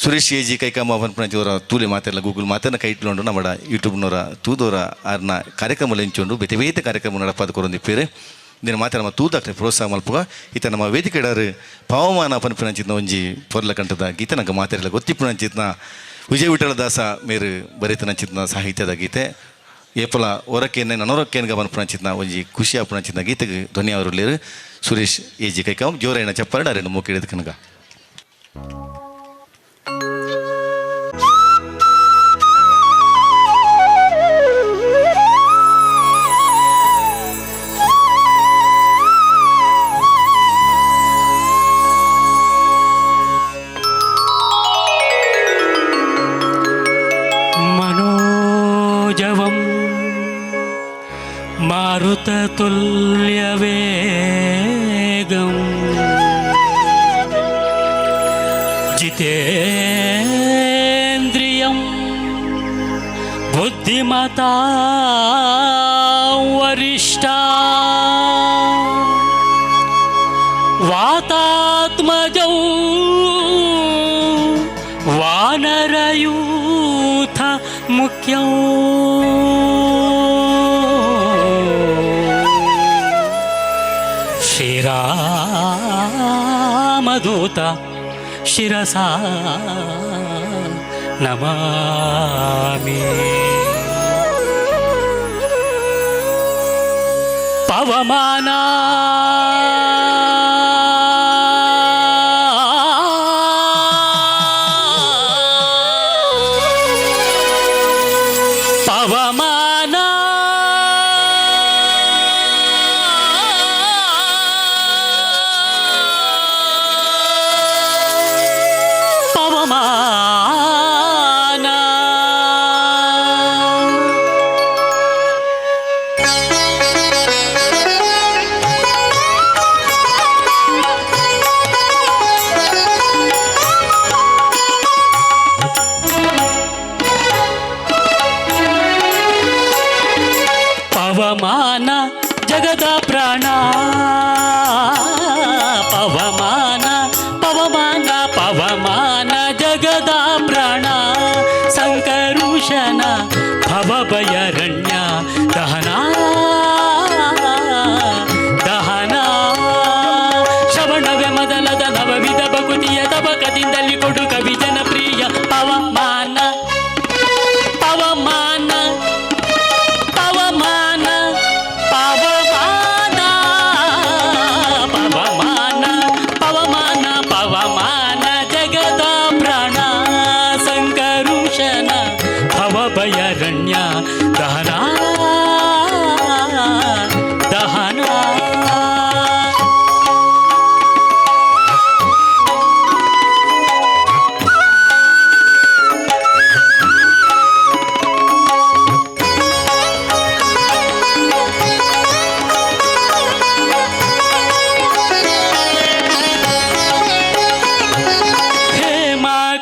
ಸುರೇಶ್ ಎಜಿ ಕೈಕಾಂಬ ಪನ್ಪಿನ ಅವರ ತೂಲೆ ಮಾತೆಲ್ಲ ಗೂಗಲ್ ಮಾತೆಲ್ಲ ಕೈಟ್ಲೊಂಡು ನಮ್ಮ ಯೂಟ್ಯೂಬ್ನವರ ತೂದವರ ಆರ್ನ ಕಾರ್ಯಕ್ರಮ ಎಂಚೊಂಡು ಬೇತೆ ಬೇತೆ ಕಾರ್ಯಕ್ರಮ ನಡಪಾದ ಕೊರೊಂದಿಪ್ಪೇರು ಇದನ್ನು ಮಾತ್ರ ನಮ್ಮ ತೂದಾಕ್ನೆ ಪ್ರೋತ್ಸಾಹ ಮಲ್ಪುಗ ಈತ ನಮ್ಮ ವೇದಿಕೆ ಇಡಾರು ಪವಮಾನ ಪನ್ಪಿನಂಚಿತ್ನ ಒಂಜಿ ಪೊರ್ಲ ಕಂಠದ ಗೀತೆ ನಂಗೆ ಮಾತಾಡಲ್ಲ ಗೊತ್ತಿಪ್ಪುನಂಚಿತ್ನ ವಿಜಯ ವಿಠಲ ದಾಸ ಮೇರು ಬರೀತನಂಚಿತ್ನ ಸಾಹಿತ್ಯದ ಗೀತೆ ಏಪಲ ಹೊರಕ್ಕೇನೆ ನನೊರಕ್ಕೇನ್ಗ ಪನ್ಪಿನಂಚಿತ್ನ ಒಂಜಿ ಖುಷಿ ಆಪುನಂಚಿತ್ನ ಗೀತೆಗೆ ಧ್ವನಿ ಅವರುಳ್ಳೇರು ಸುರೇಶ್ ಎಜಿ ಕೈಕಾಂ ಜೋರೈನ ಚಪ್ಪಾರಡ ಅರೆಂಡು ಮೂಕಿಡಿದ ಕನಗ मारुततुल्यवेगं जितेन्द्रियं बुद्धिमता वरिष्ठा वातात्मजौ वानरयूथ मुख्यौ श्रीरामदूत शिरसा नमामि पवमाना ಪವಮಾನದಲ್ಲಿ ಕೊಡು ಕವಿ ಜನಪ್ರಿಯ ಪವಮಾನ ಪವಮಾನ ಪವಮಾನ ಪವಮಾನ ಪವಮಾನ ಪವಮಾನ ಪವಮಾನ ಜಗದ ಪ್ರಾಣ ಸಂಕರುಷನ ಭವಭಯರಣ್ಯ ದಹನ ದಹನ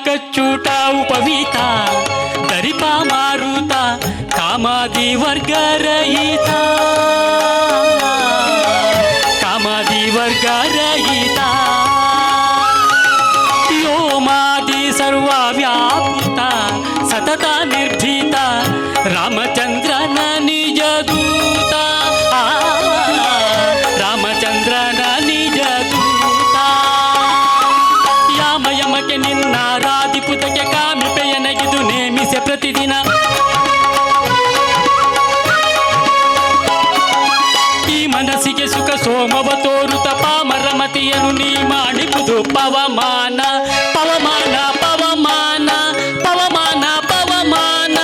ಕಚ್ಚೂಟ ಉಪವೀತ ದರಿಪ ಮಾರುತ ಕಾಮಾದಿ ವರ್ಗರಹಿತ ಕಾಮಾದಿ ವರ್ಗರಹಿತ ವ್ಯೋಮಾದಿ ಸರ್ವವ್ಯಾಪಿತ ಸತತ ನಿರ್ಭೀತ ರಾಮಚಂದ್ರನ ನಿಜ ದೂತ ರಾಮಚಂದ್ರನ ನಿಜ ದೂತ ಯಾಮಯಮಕ್ಕೆ ನಿನ್ನಾರಾಧಿಪುತಕ್ಕೆ ಕಾಮಿಪೆಯನಗಿದು ನೇಮಿಸೆ ಪ್ರತಿದಿನ ಈ ಮನಸ್ಸಿಗೆ ಸುಖ ಸೋಮವ ತೋರುತ ಪಾಮರಮತಿಯನು ನೀ ಮಾಡಿಪುದು ಪವಮಾನ ಪವಮಾನ ಪವಮಾನ ಪವಮಾನ ಪವಮಾನ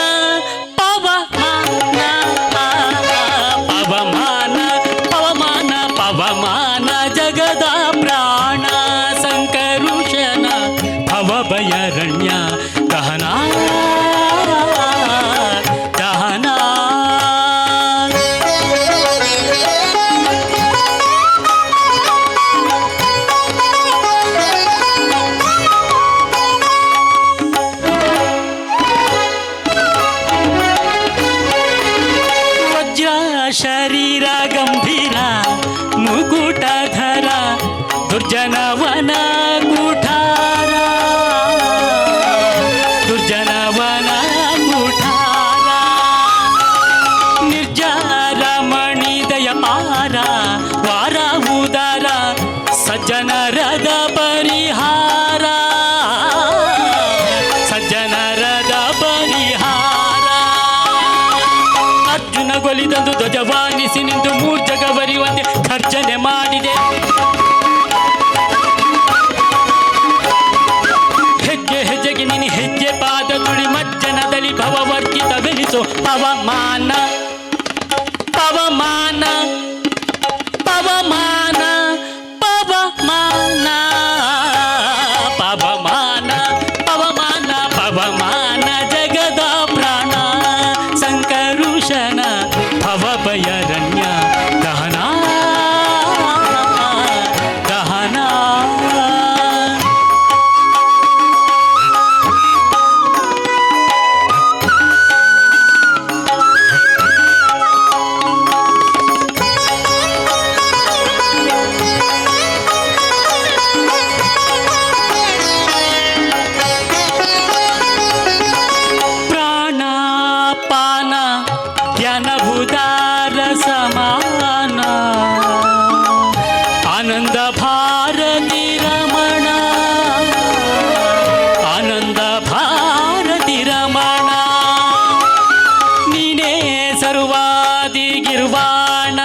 ಪವಮಾನ ಪವಮಾನ ಪವಮಾನ ಪವಮಾನ ಜಗದ ಪ್ರಾಣ ಸಂಕರುಷನ ಭವಭಯರಣ್ಯ ದಹನ ದಹನ ವಜ್ರ ಶರೀರ ಗಂಭೀರ ಮುಕುಟಧರ ದುರ್ಜನವನ ಕುಠಾರ ದುರ್ಜನವನ ಕುಠಾರ ನಿರ್ಜರ ಮಣಿದಯ ಪಾರ ವಾರ ಉದರ ಸಜ್ಜನರದ ಪರಿಹಾರ ಸಜ್ಜನರದ ಪರಿಹಾರ ಅರ್ಜುನ ಗೊಲಿದಂದು ಧ್ವಜವಾನಿಸಿ ನಿಂತು ಮೂರ್ಜಗವರಿಯುವಂತೆ ಖರ್ಜನೆ ಮಾಡಿದೆ ಹೆಜ್ಜೆ ಹೆಜ್ಜೆಗೆ ನಿನ್ನ ಹೆಜ್ಜೆ ಪಾದ ತುಳಿ ಮಜ್ಜನದಲ್ಲಿ ಭವವರ್ಗಿತವೆನಿಸು ಪವಮಾನ ಪವಮಾನ ಪವಮಾನ ಪವಮಾನ ಪವಮಾನ ಪವಮಾನ ಪವಮಾನ ಜಗದ ಪ್ರಾಣ ಸಂಕರುಷನ ಭವಭಯರಣ್ಯ ದಹನ ದಹನ ಪ್ರಾಣಾಪಾನ ಜ್ಞಾನಭೂತಾರ ಸಮಾನ ಆನಂದ ಭಾರತಿ ರಮಣ ಆನಂದ ಭಾರತಿ ರಮಣ ನೀನೇ ಸರ್ವಾದಿ ಗಿರ್ವಾಣ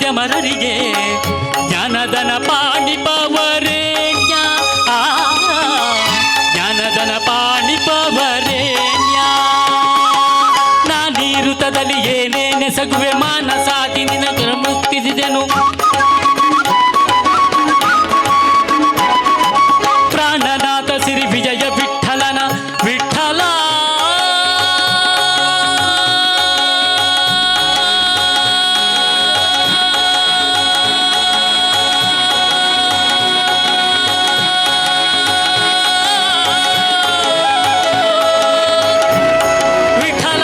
ದ್ಯಮರರಿಗೆ ಜ್ಞಾನದನ ಪಾಣಿಪವರೇಣ್ಯ ಜ್ಞಾನದನ ಪಾಣಿಪವರೇಣ್ಯ ನಾನೀರುತದಲ್ಲಿ ಏನೇನೆ ಸಗುವೆ ಮಾನಸಾದಿ ನಿನ ಮುಕ್ತಿಸಿದೆನು ಪ್ರಾಣನಾಥ ಸಿರಿ ವಿಜಯ ವಿಠಲನ ವಿಠಲ ವಿಠಲ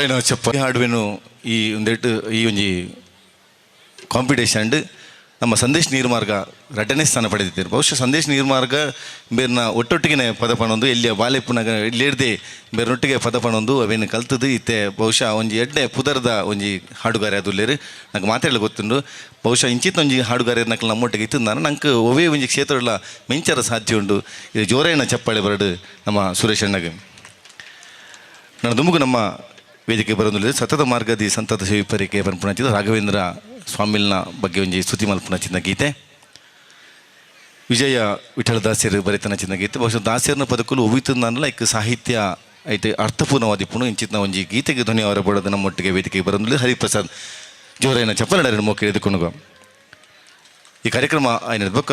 ಜೋರಾಯಿನ ಚಪ್ಪ ಹಾಡುವೆನು ಈ ಒಂದೆಟ್ಟು ಈ ಒಂಜಿ ಕಾಂಪಿಟೇಷನ್ ನಮ್ಮ ಸಂದೇಶ್ ನೀರ್ಮಾರ್ಗ ಎರಡನೇ ಸ್ಥಾನ ಪಡೆದಿದ್ದೇನೆ. ಬಹುಶಃ ಸಂದೇಶ್ ನೀರ್ಮಾರ್ಗ ಬೇರ್ನ ಒಟ್ಟೊಟ್ಟಿಗೆ ಪದ ಪಣೊಂದು ಎಲ್ಲಿಯ ಬಾಲೆಪ್ಪನಾಗ ಇಲ್ಲೇಡ್ದೆ ಬೇರೆನೊಟ್ಟಿಗೆ ಪದ ಪಣೊಂದು ಅವೇನು ಕಲ್ತದ್ದು ಇತ್ತೆ. ಬಹುಶಃ ಒಂಜಿ ಎಡ್ಡೆ ಪುದರ್ದ ಒಂಜಿ ಹಾಡುಗಾರೆ ಅದುಲ್ಲೇರು ನಂಗೆ ಮಾತಾಡಲು ಗೊತ್ತುಂಡು. ಬಹುಶಃ ಇಂಚಿತ್ತ ಒಂಜಿ ಹಾಡುಗಾರೆ ನಕ್ಲು ನಮ್ಮೊಟ್ಟಿಗೆ ಇತ್ತು ನಾನು ನಂಗೆ ಒವೇ ಒಂಜಿ ಕ್ಷೇತ್ರಗಳ ಮೆಂಚರ ಸಾಧ್ಯ ಉಂಡು. ಇದು ಜೋರಾಯಿನ ಚಪ್ಪಾಳೆ ಬರಡು ನಮ್ಮ ಸುರೇಶ್ ಅಣ್ಣಗೆ. ನಾನು ದುಮುಗು ನಮ್ಮ ವೇದಿಕೆ ಬರೋದಿಲ್ಲ ಸತತ ಮಾರ್ಗದಿ ಸಂತತ ಸೇವಿಪರಿಗೆ ಪನ್ಪುಣಚಿದ ರಾಘವೇಂದ್ರ ಸ್ವಾಮಿಲ್ನ ಬಗ್ಗೆ ಒಂಜಿ ಸ್ತುತಿ ಮಲ್ಪುನಚಿನ ಗೀತೆ. ವಿಜಯ ವಿಠಲ ದಾಸ್ಯರು ಬರೆತನಚಿನ ಗೀತೆ. ಬಹುಶಃ ದಾಸ್ಯರ್ನ ಪದಕಲು ಒವಿತಂದಲ್ಲ ಇಕ್ ಸಾಹಿತ್ಯ ಐತೆ ಅರ್ಥಪೂರ್ಣವಾದಿಪ್ಪುಣು ಇಂಚಿನ ಒಂಜಿ ಗೀತೆಗೆ ಧ್ವನಿ ಅವರ ಬಡೋದು ನಮ್ಮೊಟ್ಟಿಗೆ ವೇದಿಕೆಗೆ ಬರೋದಿಲ್ಲ ಹರಿಪ್ರಸಾದ್ ಜೋರಾಯಿನ ಚಪ್ಪಲಡ ಮೋಕೆ ಎದುಕೊಂಡು ಈ ಕಾರ್ಯಕ್ರಮ ಆಯ್ನ ಬೊಕ್ಕ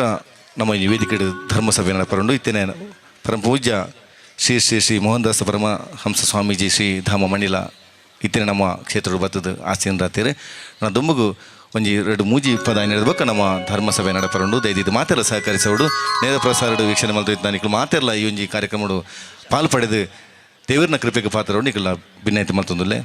ನಮ್ಮ ಈ ವೇದಿಕೆ ಧರ್ಮಸಭೆ ನಡಪರಂಡು ಇತ್ತೇನೆ ಪರಮ ಪೂಜ್ಯ ಶ್ರೀ ಶ್ರೀ ಶ್ರೀ ಮೋಹನ್ ದಾಸ ಪರಮಹಂಸ ಸ್ವಾಮೀಜಿ ಶ್ರೀ ಧಾಮ ಮಂಡಿಲ ಇತ್ತೇನೆ ನಮ್ಮ ಕ್ಷೇತ್ರ ಬತ್ತದ ಆಸೆಯನ್ನು ರಾತ್ರಿ ನಾನು ದುಮ್ಮಗು ಒಂಜಿ ಎರಡು ಮೂಜಿ ಪದ ನಡೆದಬೇಕು ನಮ್ಮ ಧರ್ಮಸಭೆ ನಡಪರಂಡು ದಯದಿದ್ದು ಮಾತೆಲ್ಲ ಸಹಕರಿಸೋಡು ನೇರ ಪ್ರಸಾರಡು ವೀಕ್ಷಣೆ ಮಾಡ್ತಾ ನಾನು ಮಾತೆಲ್ಲ ಈ ಒಂಜಿ ಕಾರ್ಯಕ್ರಮಡು ಪಾಲು ಪಡೆದು ದೇವರನ್ನ ಕೃಪೆಗೆ ಪಾತ್ರ ನಿಕಲ್ಲ ಭಿನ್ನೈತೆ ಮತ್ತೊಂದುಲ್ಲೇ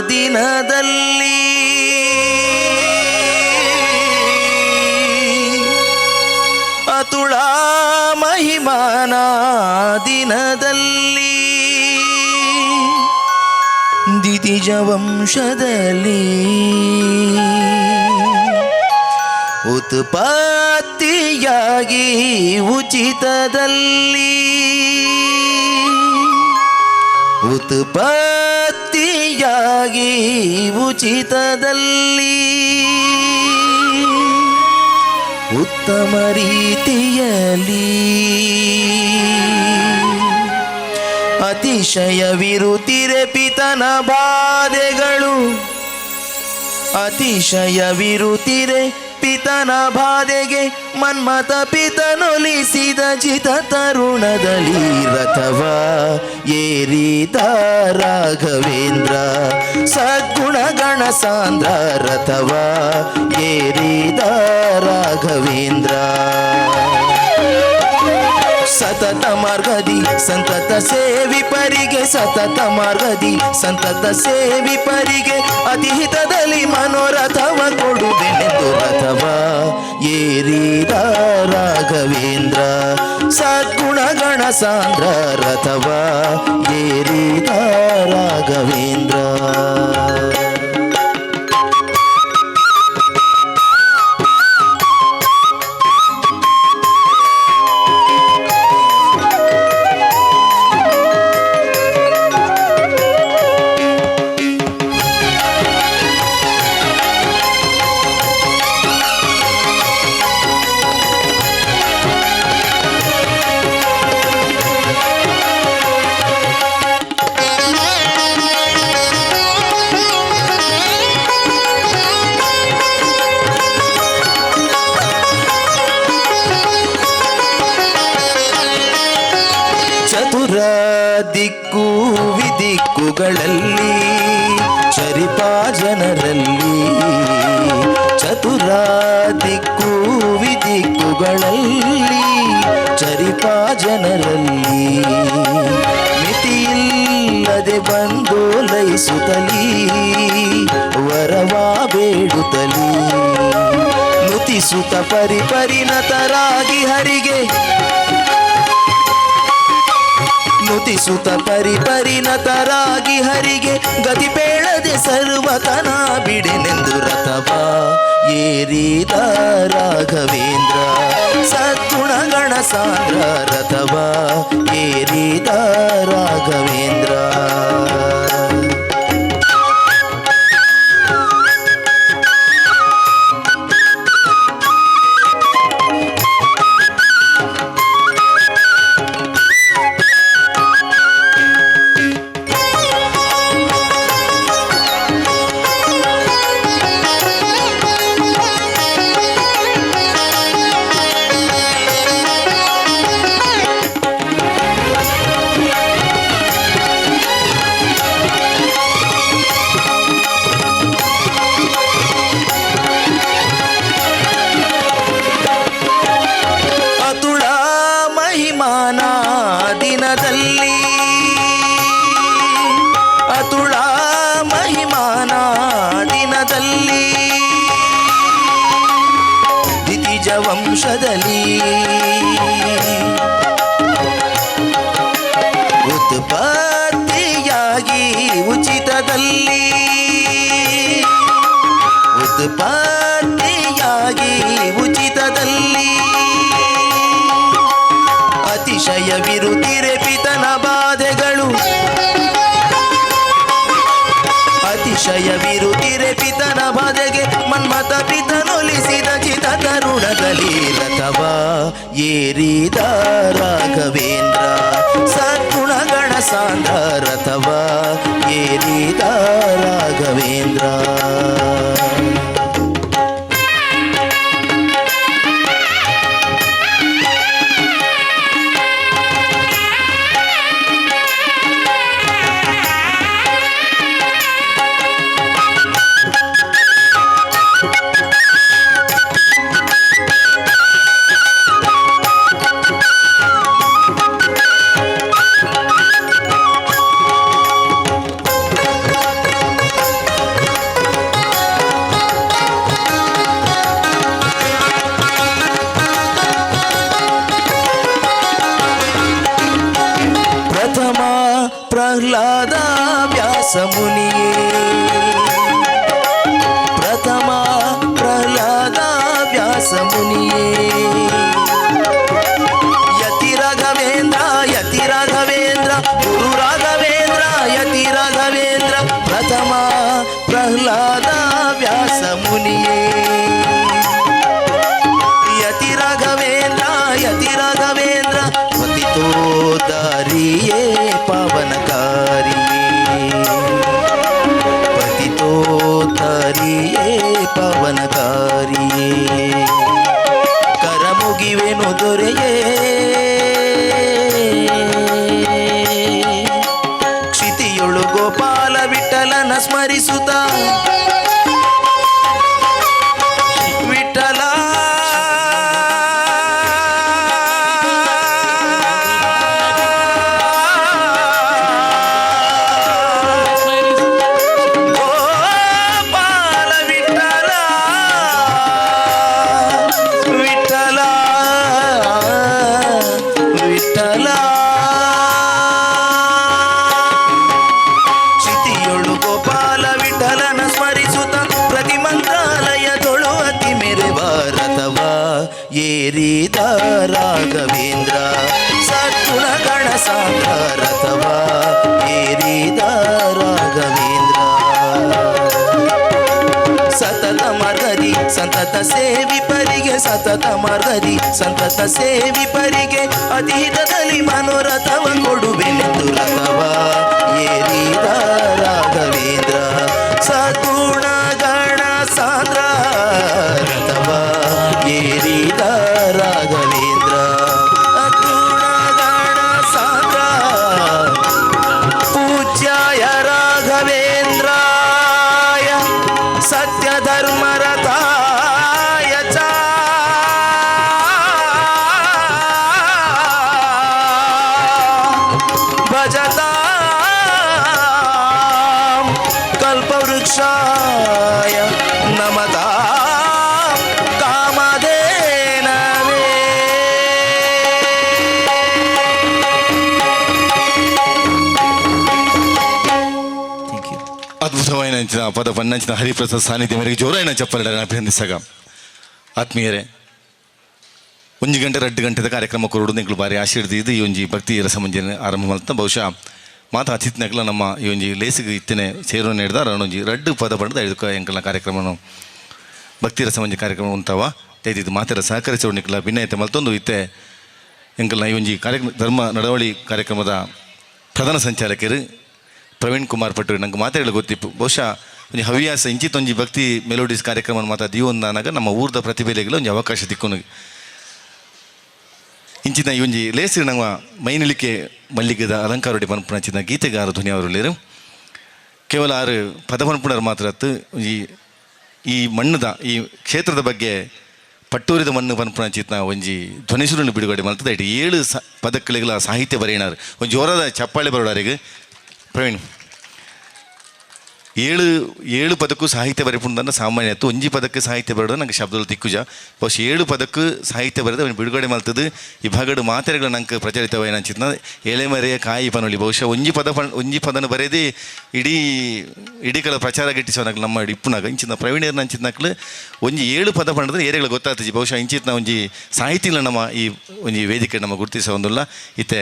ದಿನದಲ್ಲಿ ಅತುಳ ಮಹಿಮಾನ ದಿನದಲ್ಲಿ ದಿತಿಜ ವಂಶದಲ್ಲಿ ಉತ್ಪತ್ತಿಯಾಗಿ ಉಚಿತದಲ್ಲಿ ಉತ್ಪತ್ತಿಯಾಗಿ ಉಚಿತದಲ್ಲಿ ಉತ್ತಮ ರೀತಿಯಲ್ಲಿ ಅತಿಶಯವಿರುತ್ತಿರೆ ಪಿತನ ಬಾಧೆಗಳು ಅತಿಶಯವಿರುತ್ತಿರೆ ಪಿತನ ಬಾಧೆಗೆ ಮನ್ಮಥ ಪಿತನೊಲಿಸಿದ ಜಿತ ತರುಣದಲ್ಲಿ ರಥವ ಏರಿದ ರಾಘವೇಂದ್ರ ಸದ್ಗುಣಗಣ ಸಾಂದ್ರ ರಥವ ಏರಿದ ರಾಘವೇಂದ್ರ ಸತತ ಮಾರ್ಗದಿ ಸಂತತ ಸೇವಿಪರಿಗೆ ಸತತ ಮಾರ್ಗದಿ ಸಂತತ ಸೇವಿಪರಿಗೆ ಅತಿಹಿತದಲ್ಲಿ ಮನೋರಥವ ಕೊಡುವೆನೆಂದು ರಥವ ಏರಿದ ರಾಘವೇಂದ್ರ ಸದ್ಗುಣಗಣ ಸಾಂದ್ರ ರಥವ ಏರಿದ ರಾಘವೇಂದ್ರ ದಿಕ್ಕು ವಿದಿಕ್ಕುಗಳಲ್ಲಿ ಚರಿಪ ಜನರಲ್ಲಿ ಚತುರ ದಿಕ್ಕು ವಿದಿಕ್ಕುಗಳಲ್ಲಿ ಚರಿಪ ಜನರಲ್ಲಿ ಮಿತಿಯಿಲ್ಲದೆ ಬಂದು ಲಯಿಸುತ್ತಲೀ ವರವಾ ಬೇಡುತ್ತಲೀ ನುತಿಸುತ್ತ ಪರಿಪರಿಣತರಾಗಿ ಹರಿಗೆ ನುತಿಸುತ್ತ ಪರಿಪರಿಣತರಾಗಿ ಹರಿಗೆ ಗತಿ ಬೇಡದೆ ಸರ್ವತನ ಬಿಡೆನೆಂದು ರಥವ ಏರಿದ ರಾಘವೇಂದ್ರ ಸದ್ಗುಣಗಣ ಸಾಂದ್ರ ರಥವ ಏರಿದ ರಾಘವೇಂದ್ರ ಅಂಶದಲ್ಲಿ ಉತ್ಪತ್ತಿಯಾಗಿ ಉಚಿತದಲ್ಲಿ ಉತ್ಪತ್ತಿಯಾಗಿ ಉಚಿತದಲ್ಲಿ ಅತಿಶಯವಿರುತ್ತಿರೆ ಪಿತನ ಬಾಧೆಗಳು ಅತಿಶಯವಿರುತ್ತಿರೆ ಪಿತನ ಬಾಧೆಗೆ ಮನ್ಮಥ ಪಿತನೊಲಿಸಿದ ಚಿತ ಕರುಣದಲ್ಲಿ ರಥವ ಏರಿದ ರಾಘವೇಂದ್ರ ಸದ್ಗುಣಗಣ ಸಾಂದ್ರ ರಥವ ಏರಿದ ರಾಘವೇಂದ್ರ ಪ್ರಹ್ಲಾದ ವ್ಯಾಸ ಮುನಿಯೇ ಪ್ರಥಮ ಪ್ರಹ್ಲಾದ ವ್ಯಾಸ ಮುನಿಯೇ ಯತಿ ರಾಘವೇಂದ್ರ ಗುರು ರಾಘವೇಂದ್ರ ಯತಿ ರಾಘವೇಂದ್ರ ಪ್ರಥಮ ಪ್ರಹ್ಲಾದ ವ್ಯಾಸ ಮುನಿಯೇ ಯತಿ ರಾಘವೇಂದ್ರ ಪತಿತೋದ್ಧಾರಿಯೇ ಪತಿತೋದ್ಧಾರಿಯೇ ಪಾವನಕಾರಿಯೇ ಕರ ಮುಗಿವೆನು ದೊರೆಯೇ ಕ್ಷಿತಿಯೊಳು ಗೋಪಾಲ ವಿಠಲನ ಸ್ಮರಿಸುತ್ತ ವಿಠಲ ಕ್ಷಿತಿಯೊಳು ಗೋಪಾಲ ವಿಠಲನ ಸ್ಮರಿಸುತ್ತ ಪ್ರತಿ ಮಂತ್ರಾಲಯದೊಳು ಅತಿ ಮೆರೆವ ರಥವ ಏರಿದ ರಾಘವೇಂದ್ರ ಸದ್ಗುಣಗಣ ಸಾಂದ್ರ ರಥವ ಏರಿದ ರಾಘವೇಂದ್ರ ಸತತ ಮಾರ್ಗದಿ ಸಂತತ ಸೇವಿಪರಿಗೆ ಸತತ ಮಾರ್ಗದಿ ಸಂತತ ಸೇವಿಪರಿಗೆ ಅತೀತದಲ್ಲಿ ಮನೋರಥವ ಕೊಡುವೆನೆಂದು ರಥವ ಏರಿದ ರಾಘವೇಂದ್ರ ಸದ್ಗುಣಗಣ ಸಾಂದ್ರ ರಥವ ಏರಿದ ರಾಘವೇಂದ್ರ ಸದ್ಗುಣಗಣ ಸಾಂದ್ರ ಪೂಜ್ಯಾಯ ರಾಘವೇಂದ್ರಾಯ ಸತ್ಯ ಧರ್ಮ ರಥಾಯ ಚ ಭಜತಾಂ ಕಲ್ಪವೃಕ್ಷಾಯ ನಮತಾಂ ಕಾಮಧೇನವೇ. ಅದ್ಭುತమైన ಪದ ಪನ್ನಂಚಿನ ಹರಿಪ್ರಸಾದ್ ಸಾನ್ನಿಧ್ಯ ಮೇರೆಗೆ ಜೋರಾಯಿನ ಚಪ್ಪಲಿಡನ್ನು ಅಭಿನಂದಿಸಾಗ ಆತ್ಮೀಯರೇ 1 ಗಂಟೆ 2 ಗಂಟೆದ ಕಾರ್ಯಕ್ರಮ ಕೊರಡು ನಿಂಗಳು ಬಾರಿ ಆಶೀರ್ದಿದ್ದು ಈ ಒಂಜಿ ಭಕ್ತಿ ರಸಮಂಜನೆ ಆರಂಭ ಮಾಡ್ತಾ ಬಹುಶಃ ಮಾತಾ ಅತಿಥಿನಗಲ ನಮ್ಮ ಈ ಒಂಜಿ ಲೇಸಿಗೆ ಇತ್ತನೆ ಸೇರೋ ನೀಡಿದ ರಣೊಂಜಿ 2 ಪದ ಪಡೆದ ಐದು ಎಂಕಲ್ನ ಕಾರ್ಯಕ್ರಮವನ್ನು ಭಕ್ತಿ ರಸಮಂಜೆ ಕಾರ್ಯಕ್ರಮ ಉಂಟವ ದಯದಿದ್ದು ಮಾತೆರ ಸಹಕರಿಸೋ ನಿಕ್ಕಲ ಭಿನ್ನಯತೆ ಮತ್ತೊಂದು ಇತ್ತೆ ಎಂಕಲ್ನ ಈ ಒಂಜಿ ಕಾರ್ಯಕ್ರಮ ಧರ್ಮ ನಡವಳಿ ಕಾರ್ಯಕ್ರಮದ ಪ್ರಧಾನ ಸಂಚಾಲಕರು ಪ್ರವೀಣ್ ಕುಮಾರ್ ಪಟ್ಟೂರು ನಂಗೆ ಮಾತಾಡಲು ಗೊತ್ತಿಪ್ಪು ಬಹುಶಃ ಒಂಜಿ ಹವ್ಯಾಸ ಇಂಚಿತ್ತೊಂಜಿ ಭಕ್ತಿ ಮೆಲೋಡಿಸ್ ಕಾರ್ಯಕ್ರಮ ಮಾತಾ ದೀವೊಂದಾನಾಗ ನಮ್ಮ ಊರದ ಪ್ರತಿಭೆಲೆಗೆಲ್ಲ ಒಂಜಿ ಅವಕಾಶ ತಿಕ್ಕೊಂಡು ಇಂಚಿನ ಈ ಒಂಜಿ ಲೇಸಿ ನಮ್ಮ ಮೈನಿಲಿಕೆ ಮಲ್ಲಿಗೆದ ಅಲಂಕಾರೊಡಿ ಪನ್ಪುಣಂಚಿನ ಗೀತೆಗಾರ ಧ್ವನಿಯವರು ಲೇರು ಕೇವಲ 6 ಪದ ಪನ್ಪುಣರು ಮಾತ್ರ ಈ ಮಣ್ಣದ ಈ ಕ್ಷೇತ್ರದ ಬಗ್ಗೆ ಪಟ್ಟೂರಿದ ಮಣ್ಣು ಪನ್ಪುಣಂಚಿತ್ನ ಒಂಜಿ ಧ್ವನಿಸುರನ್ನು ಬಿಡುಗಡೆ ಮಾಡ್ತದೆ 7 ಪದಕಲೆಗಳ ಸಾಹಿತ್ಯ ಬರೆಯಣಾರು ಒಂದು ಜೋರಾದ ಚಪ್ಪಾಳೆ ಬರೋಡಾರಿಗೆ ಪ್ರವೀಣ್ ಏಳು ಪದಕ್ಕೂ ಸಾಹಿತ್ಯ ಬರೆಪುಂಡು ಸಾಮಾನ್ಯ ಆಯ್ತು. ಒಂಜಿ ಪದಕ್ಕೆ ಸಾಹಿತ್ಯ ಬರೋದು ನಂಗೆ ಶಬ್ದಗಳು ತಿಕ್ಕುಜ. ಬಹುಶಃ 7 ಪದಕ್ಕೂ ಸಾಹಿತ್ಯ ಬರೆದು ಅವನು ಬಿಡುಗಡೆ ಮಾಡ್ತದ್ದು ಈ ಭಾಗಡು ಮಾತೆರೆಗಳು ನಂಗೆ ಪ್ರಚಲಿತವಾಯಿ ನಂಚಿತ್ನ ಎಲೆಮರೆಯ ಕಾಯಿ ಪನೊಲಿ. ಬಹುಶಃ ಒಂಜಿ ಪದನ ಬರೆದೇ ಇಡೀ ಕಲ ಪ್ರಚಾರ ಗಿಟ್ಟಿಸೋನಾಗ ನಮ್ಮ ಇಪ್ಪುನಾಗ ಇಂಚಿನ ಪ್ರವೀಣ್ಯರು ನಂಚಿತ್ನಾಕ್ಲು ಒಂಜಿ 7 ಪದ ಪಂಡ್ರೆ ಏರೆಗಳು ಗೊತ್ತಾಗ್ತದೆ. ಬಹುಶಃ ಇಂಚಿತ್ನ ಒಂಜಿ ಸಾಹಿತ್ಯ ನಮ್ಮ ಈ ಒಂಜಿ ವೇದಿಕೆ ನಮ್ಮ ಗುರುತಿಸೋ ಒಂದಿಲ್ಲ. ಇತ್ತೆ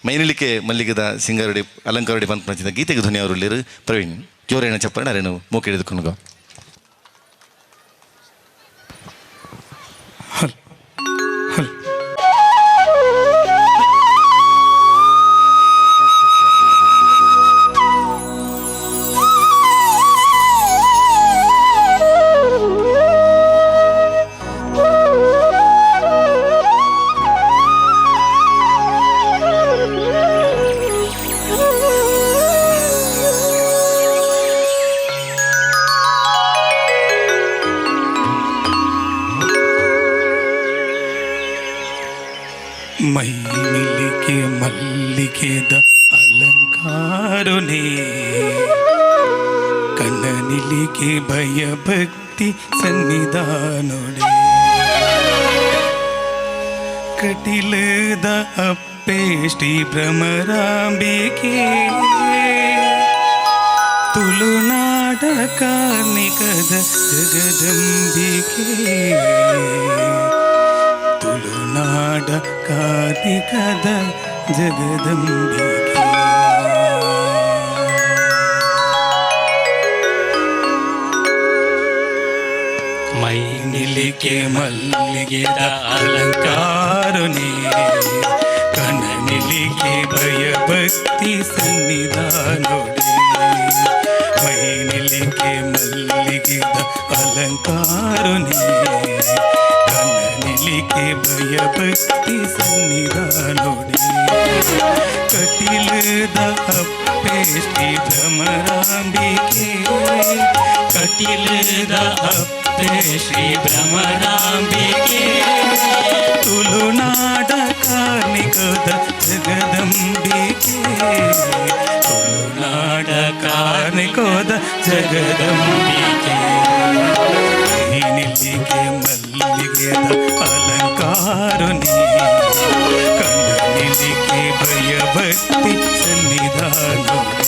ಮೈನಲಿಕೆ ಮಲ್ಲಿಗದ ಸಿಂಗಾರಡಿ ಅಲಂಕಾರಡಿ ಬಂದು ಪಂಚಿದ ಗೀತೆಗೆ ಧ್ವನಿ ಅವರು ಪ್ರವೀಣ್ ಜೋರೇನ ಚಪ್ಪಣ್ಣ ಅರೇನು ಮೂಕೆ ಹಿಡಿದುಕೊಂಡು ಮೈನಿಲಿಗೆ ಮಲ್ಲಿಗೆದ ಅಲಂಕಾರನೇ ಕಣ್ಣನಿಲಿಗೆ ಭಯ ಭಕ್ತಿ ಸನ್ನಿಧಾನೊಡೆ ಕಟಿಲದ ಅಪ್ಪೇಷ್ಟಿ ಭ್ರಮರಾಂಬಿಕೆ ತುಳುನಾಡ ಕಾರ್ಣಿಕದ ಜಗದಂಬಿಕೆ ತುಳುನಾಡ ಕಾರ್ಣಿಕದ ಜಗದಂಬಿಕೆ ಮೈನಿಲಿಗೆ ಮಲ್ಲಿಗೆದ ಅಲಂಕಾರನೇ ಕಣ್ಣನಿಲಿಗೆ ಭಯ ಭಕ್ತಿ ಸನ್ನಿಧಾನೊಡೆ ಮೈನಿಲಿಗೆ ಮಲ್ಲಿಗೆದ ಅಲಂಕಾರನೇ ಕಣ್ಣನಿಲಿಗೆ ಭಯ ಭಕ್ತಿ ಸನ್ನಿಧಾನೊಡೆ ಕಟಿಲದ ಅಪ್ಪೇಷ್ಟಿ ಭ್ರಮರಾಂಬಿಕೆ ಕಟಿಲದ ಅಪ್ಪೆ ಶ್ರೀ ಭ್ರಮರಾಂಬಿಕೆ ತುಳುನಾಡ ಕಾರ್ಣಿಕದ ಜಗದಂಬಿಕೆ ತುಳುನಾಡ ಕಾರ್ಣಿಕದ ಜಗದಂಬಿಕೆ ಮೈನಿಲಿಗೆ ಮಲ್ಲಿಗೆದ ಅಲಂಕಾರನೇ ಕಣ್ಣನಿಲಿಗೆ ಭಯ ಭಕ್ತಿ ಸನ್ನಿಧಾನೊಡೆ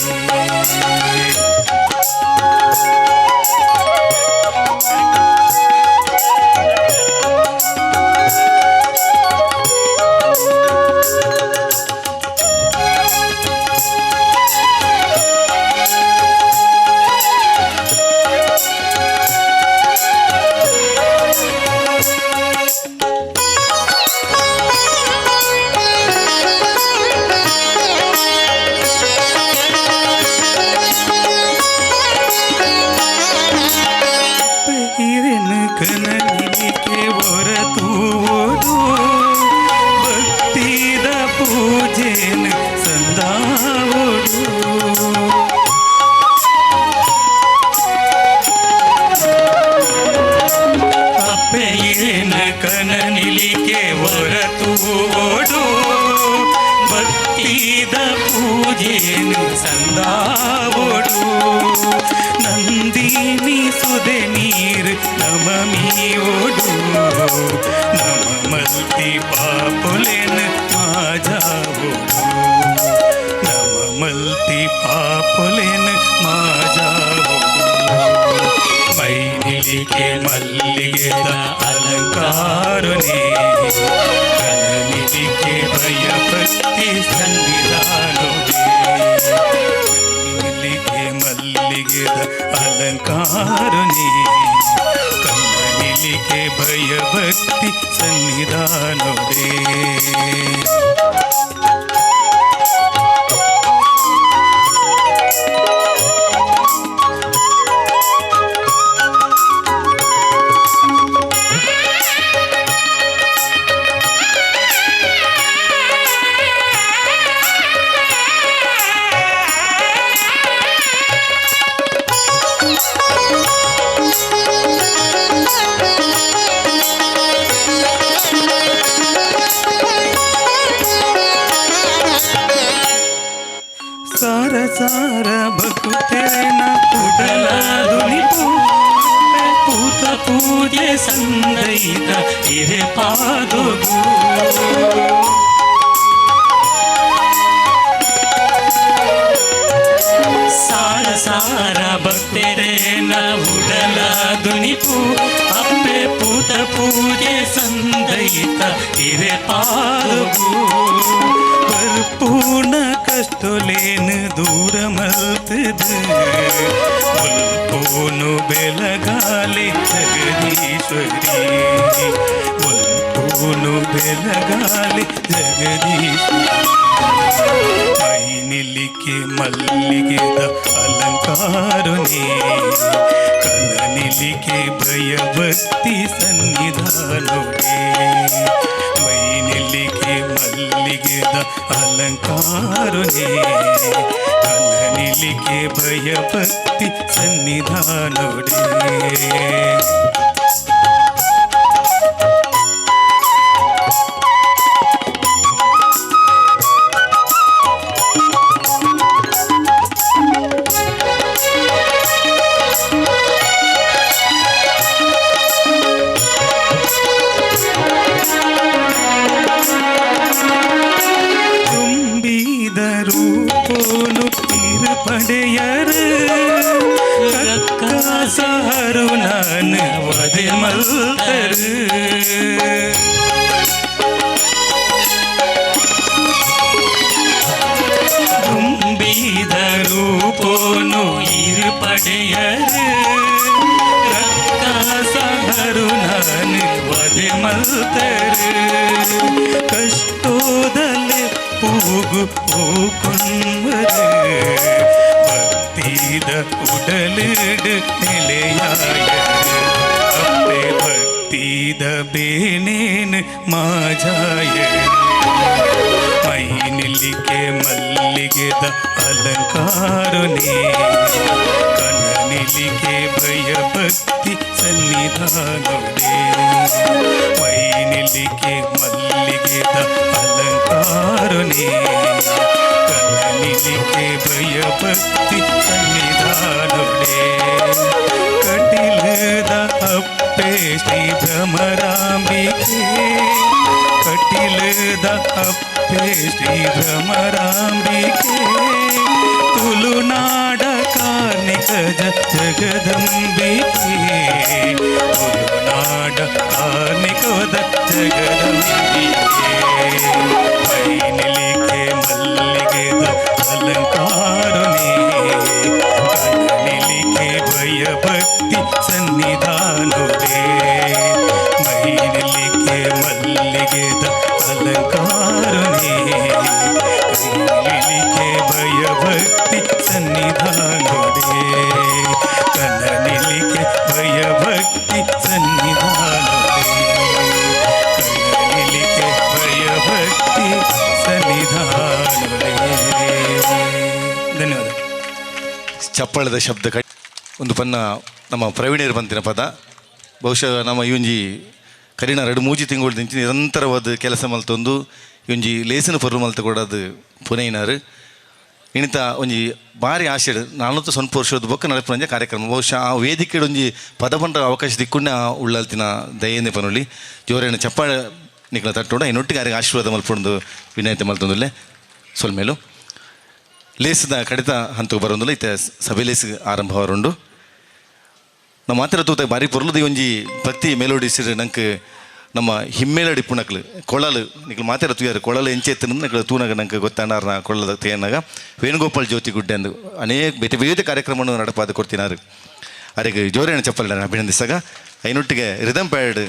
ಕನನಿಲಿಗೆ ಹೊರತುವುದು ಭಕ್ತಿದ ಪೂಜೆನ ಸಂದಾವುದು ಅಪ್ಪೆಯೇನ ಕನನಿಲಿಗೆ ಹೊರತುವುದು ಭಕ್ತಿದ ಪೂಜೆನ ಸಂದಾವುದು ನಂದಿನಿ ಸುದೆ ನೀರು ನಮಮಿಯೋಡು ನಮ ಮಲ್ತಿ ಪಾಪುಲೆನ ಮಾಜಾವೋಡು ನಮ ಮಲ್ತಿ ಪಾಪುಲೆನ ಮಾಜಾವೋಡು ಮೈನಿಲಿಗೆ ಮಲ್ಲಿಗೆದ ಅಲಂಕಾರನೇ ಕನನಿಲಿಗೆ ಭಯ ಭಕ್ತಿ ಸನ್ನಿಧಾನೊಡೆ ಮಲ್ಲಿಗೆದ ಅಲಂಕಾರನೇ ಕಣ್ಣನಿಲಿಗೆ ಭಯ ಭಕ್ತಿ ಸನ್ನಿಧಾನೊಡೆ ಪೂಜೆ ಸಂದೈತ ಹಿರೆ ಪಾದುಗು ಸಾರ ಸಾರ ಭಕ್ತರೇನ ಉಡಲ ದುನಿಪು ಅಪ್ಪೆ ಪೂತ ಪೂಜೆ ಸಂದೈತ ಹಿರೆ ಪಾದುಗು ಪರಿಪೂರ್ಣ ಕಷ್ಟಲೇನು ದೂರ ಮಲ್ತದು ಮುಲ್ಪೋನು ಬೆಲಗಾಲೆ ಜಗದೀಶ್ವರಿ ಮುಲ್ಪೋನು ಬೆಲಗಾಲೆ ಜಗದೀಶ್ವರಿ ಮೈನಿಲಿಕೆ ಮಲ್ಲಿಗೆದ ಅಲಂಕಾರನೇ ಕನನಿಲಿಕೆ ಭಯಭಕ್ತಿ ಸನ್ನಿಧಾನವೇ ಮೈನಿಲಿಕೆ ಮಲ್ಲಿಗೆದ ಅಲಂಕಾರನೇ ಕನನಿಲಿಕೆ ಭಯಭಕ್ತಿ ಸನ್ನಿಧಾನವೇ ಪಡೆಯರು ಕಕ್ಕಾಸಹರು ನಾನು ವದೆ ಮಲ್ತರು ತುಂಬಿದರು ಪೋನು ಇರು ಪಡೆಯರು ಕಕ್ಕಾಸಹರು ನಾನು ವದೆ ಮಲ್ತರು ಕಷ್ಟೋದಲ್ಲೇ ಪೂಗು ಹೋಕೊಂಬರು ಭಕ್ತಿದ ಉಡಲಿಡು ನೆಲೆಯಾಯ ಅಪ್ಪೆ ಭಕ್ತಿದ ಬೇನೇನು ಮಾಜಾಯ ಮೈನಿಲಿಕೆ ಮಲ್ಲಿಗೆದ ಅಲಂಕಾರನೇ ಕನನಿಲಿಕೆ ಭಯಭಕ್ತಿ ಸನ್ನಿಧಾನವೇ ಮೈನಿಲಿಕೆ ಮಲ್ಲಿಗೆದ ಅಲಂಕಾರನೇ ಕನನಿಲಿಕೆ ಭಯಭಕ್ತಿ ಸನ್ನಿಧಾನವೇ ಕಟಿಲದ ಅಪ್ಪೆ ಶ್ರೀ ಭ್ರಮರಾಂಬಿಕೆ ಕಟಿಲದ ಅಪ್ಪೆ ಶ್ರೀ ಭ್ರಮರಾಂಬಿಕೆ ತುಳುನಾಡ ಕಾರ್ಣಿಕದ ಜಗದಂಬಿಕೆ ತುಳುನಾಡ ಕಾರ್ಣಿಕದ ಜಗದಂಬಿಕೆ ಮೈನಿಲಿಕೆ ಮಲ್ಲಿಗೆದ ಅಲಂಕಾರನೇ ಕನನಿಲಿಕೆ ಭಯಭಕ್ತಿ ಸನ್ನಿಧಾನವೇ ಮೈನಿಲಿಕೆ ಮಲ್ಲಿಗೆದ ಅಲಂಕಾರನೇ ಕನನಿಲಿಕೆ ಭಯಭಕ್ತಿ ಸನ್ನಿಧಾನವೇ ಕನನಿಲಿಕೆ ಭಯಭಕ್ತಿ ಸನ್ನಿಧಾನವೇ ಕನನಿಲಿಕೆ ಭಯಭಕ್ತಿ ಸನ್ನಿಧಾನವೇ ಧನ್ಯವಾದ. ಚಪ್ಪಳದ ಶಬ್ದ ಒಂದು ಪನ್ನ ನಮ್ಮ ಪ್ರವೀಣರು ಬಂತಿನ ಪದ ಬಹುಶಃ ನಮ್ಮ ಇವಂಜಿ ಕರಿನ 2-3 ತಿಂಗಳು ದಿಂಚಿ ನಿರಂತರವಾದ ಕೆಲಸ ಮಲ್ತೊಂದು ಇವಂಜಿ ಲೇಸನ ಪರ್ರು ಮಲ್ತ ಕೊಡೋದು ಪುನೈನಾರು ಇಣಿತ ಒಂಜಿ ಭಾರಿ ಆಶೆ 40 ಸ್ವಲ್ಪ ವರ್ಷದ ಬೊಕ್ಕ ನಡಪುನಂಜ ಕಾರ್ಯಕ್ರಮ ಬಹುಶಃ ಆ ವೇದಿಕೆ ಒಂಜಿ ಪದ ಪಂಡ ಅವಕಾಶ ದಿಕ್ಕುಂಡೆ ಉಳ್ಳಲ್ತಿನ ದಯೇನೆ ಪನುಲಿ ಜೋರೇನ ಚಪ್ಪಾಳ ನಿಕ್ಲ ತಟ್ಟೋಡ ಇನ್ನೊಟ್ಟಿಗೆ ಯಾರಿಗೆ ಆಶೀರ್ವಾದ ಮಲ್ಪೊಂದು ವಿನಯತೆ ಮಲ್ತೊಂದುಲ್ಲೆ ಸೊಲ್ಮೇಲು ಲೇಸದ ಕಡಿತ ಹಂತಕ್ಕೆ ಬರೋದಿಲ್ಲ ಇತ್ತ ಸಭೆ ಲೇಸ್ ಆರಂಭ ಅವರುಂಡು ನಮ್ಮ ಮಾತ್ರ ತೂತ ಬಾರಿ ಪೊರ್ಲುದು ಒಂಜಿ ಭಕ್ತಿ ಮೆಲೋಡಿಸಿರು ನಂಗೆ ನಮ್ಮ ಹಿಮ್ಮೇಲಡಿ ಪುಣಕ್ಲು ಕೊಳಲು ನಿಕ್ಲು ಮಾತಾಡ ತುಯಾರು ಕೊಳಲು ಎಂಚೆತ್ತನ ನಿಕ್ಲು ತೂನಾಗ ನಂಗೆ ಗೊತ್ತಾಂಡಾರ ಕೊಳಲ ತೇನಾಗ ವೇಣುಗೋಪಾಲ್ ಜ್ಯೋತಿ ಗುಡ್ಡೆ ಅಂದು ಅನೇಕ ಬೇತೆ ಬೇತೆ ಕಾರ್ಯಕ್ರಮವನ್ನು ನಡಪಾದ ಕೊಡ್ತಿನಾರು ಅವರಿಗೆ ಜೋರೇಣ ಚಪ್ಪಲ್ ಅಭಿನಂದಿಸಾಗ ಐನೊಟ್ಟಿಗೆ ರಿದಮ್ ಪ್ಯಾಡ್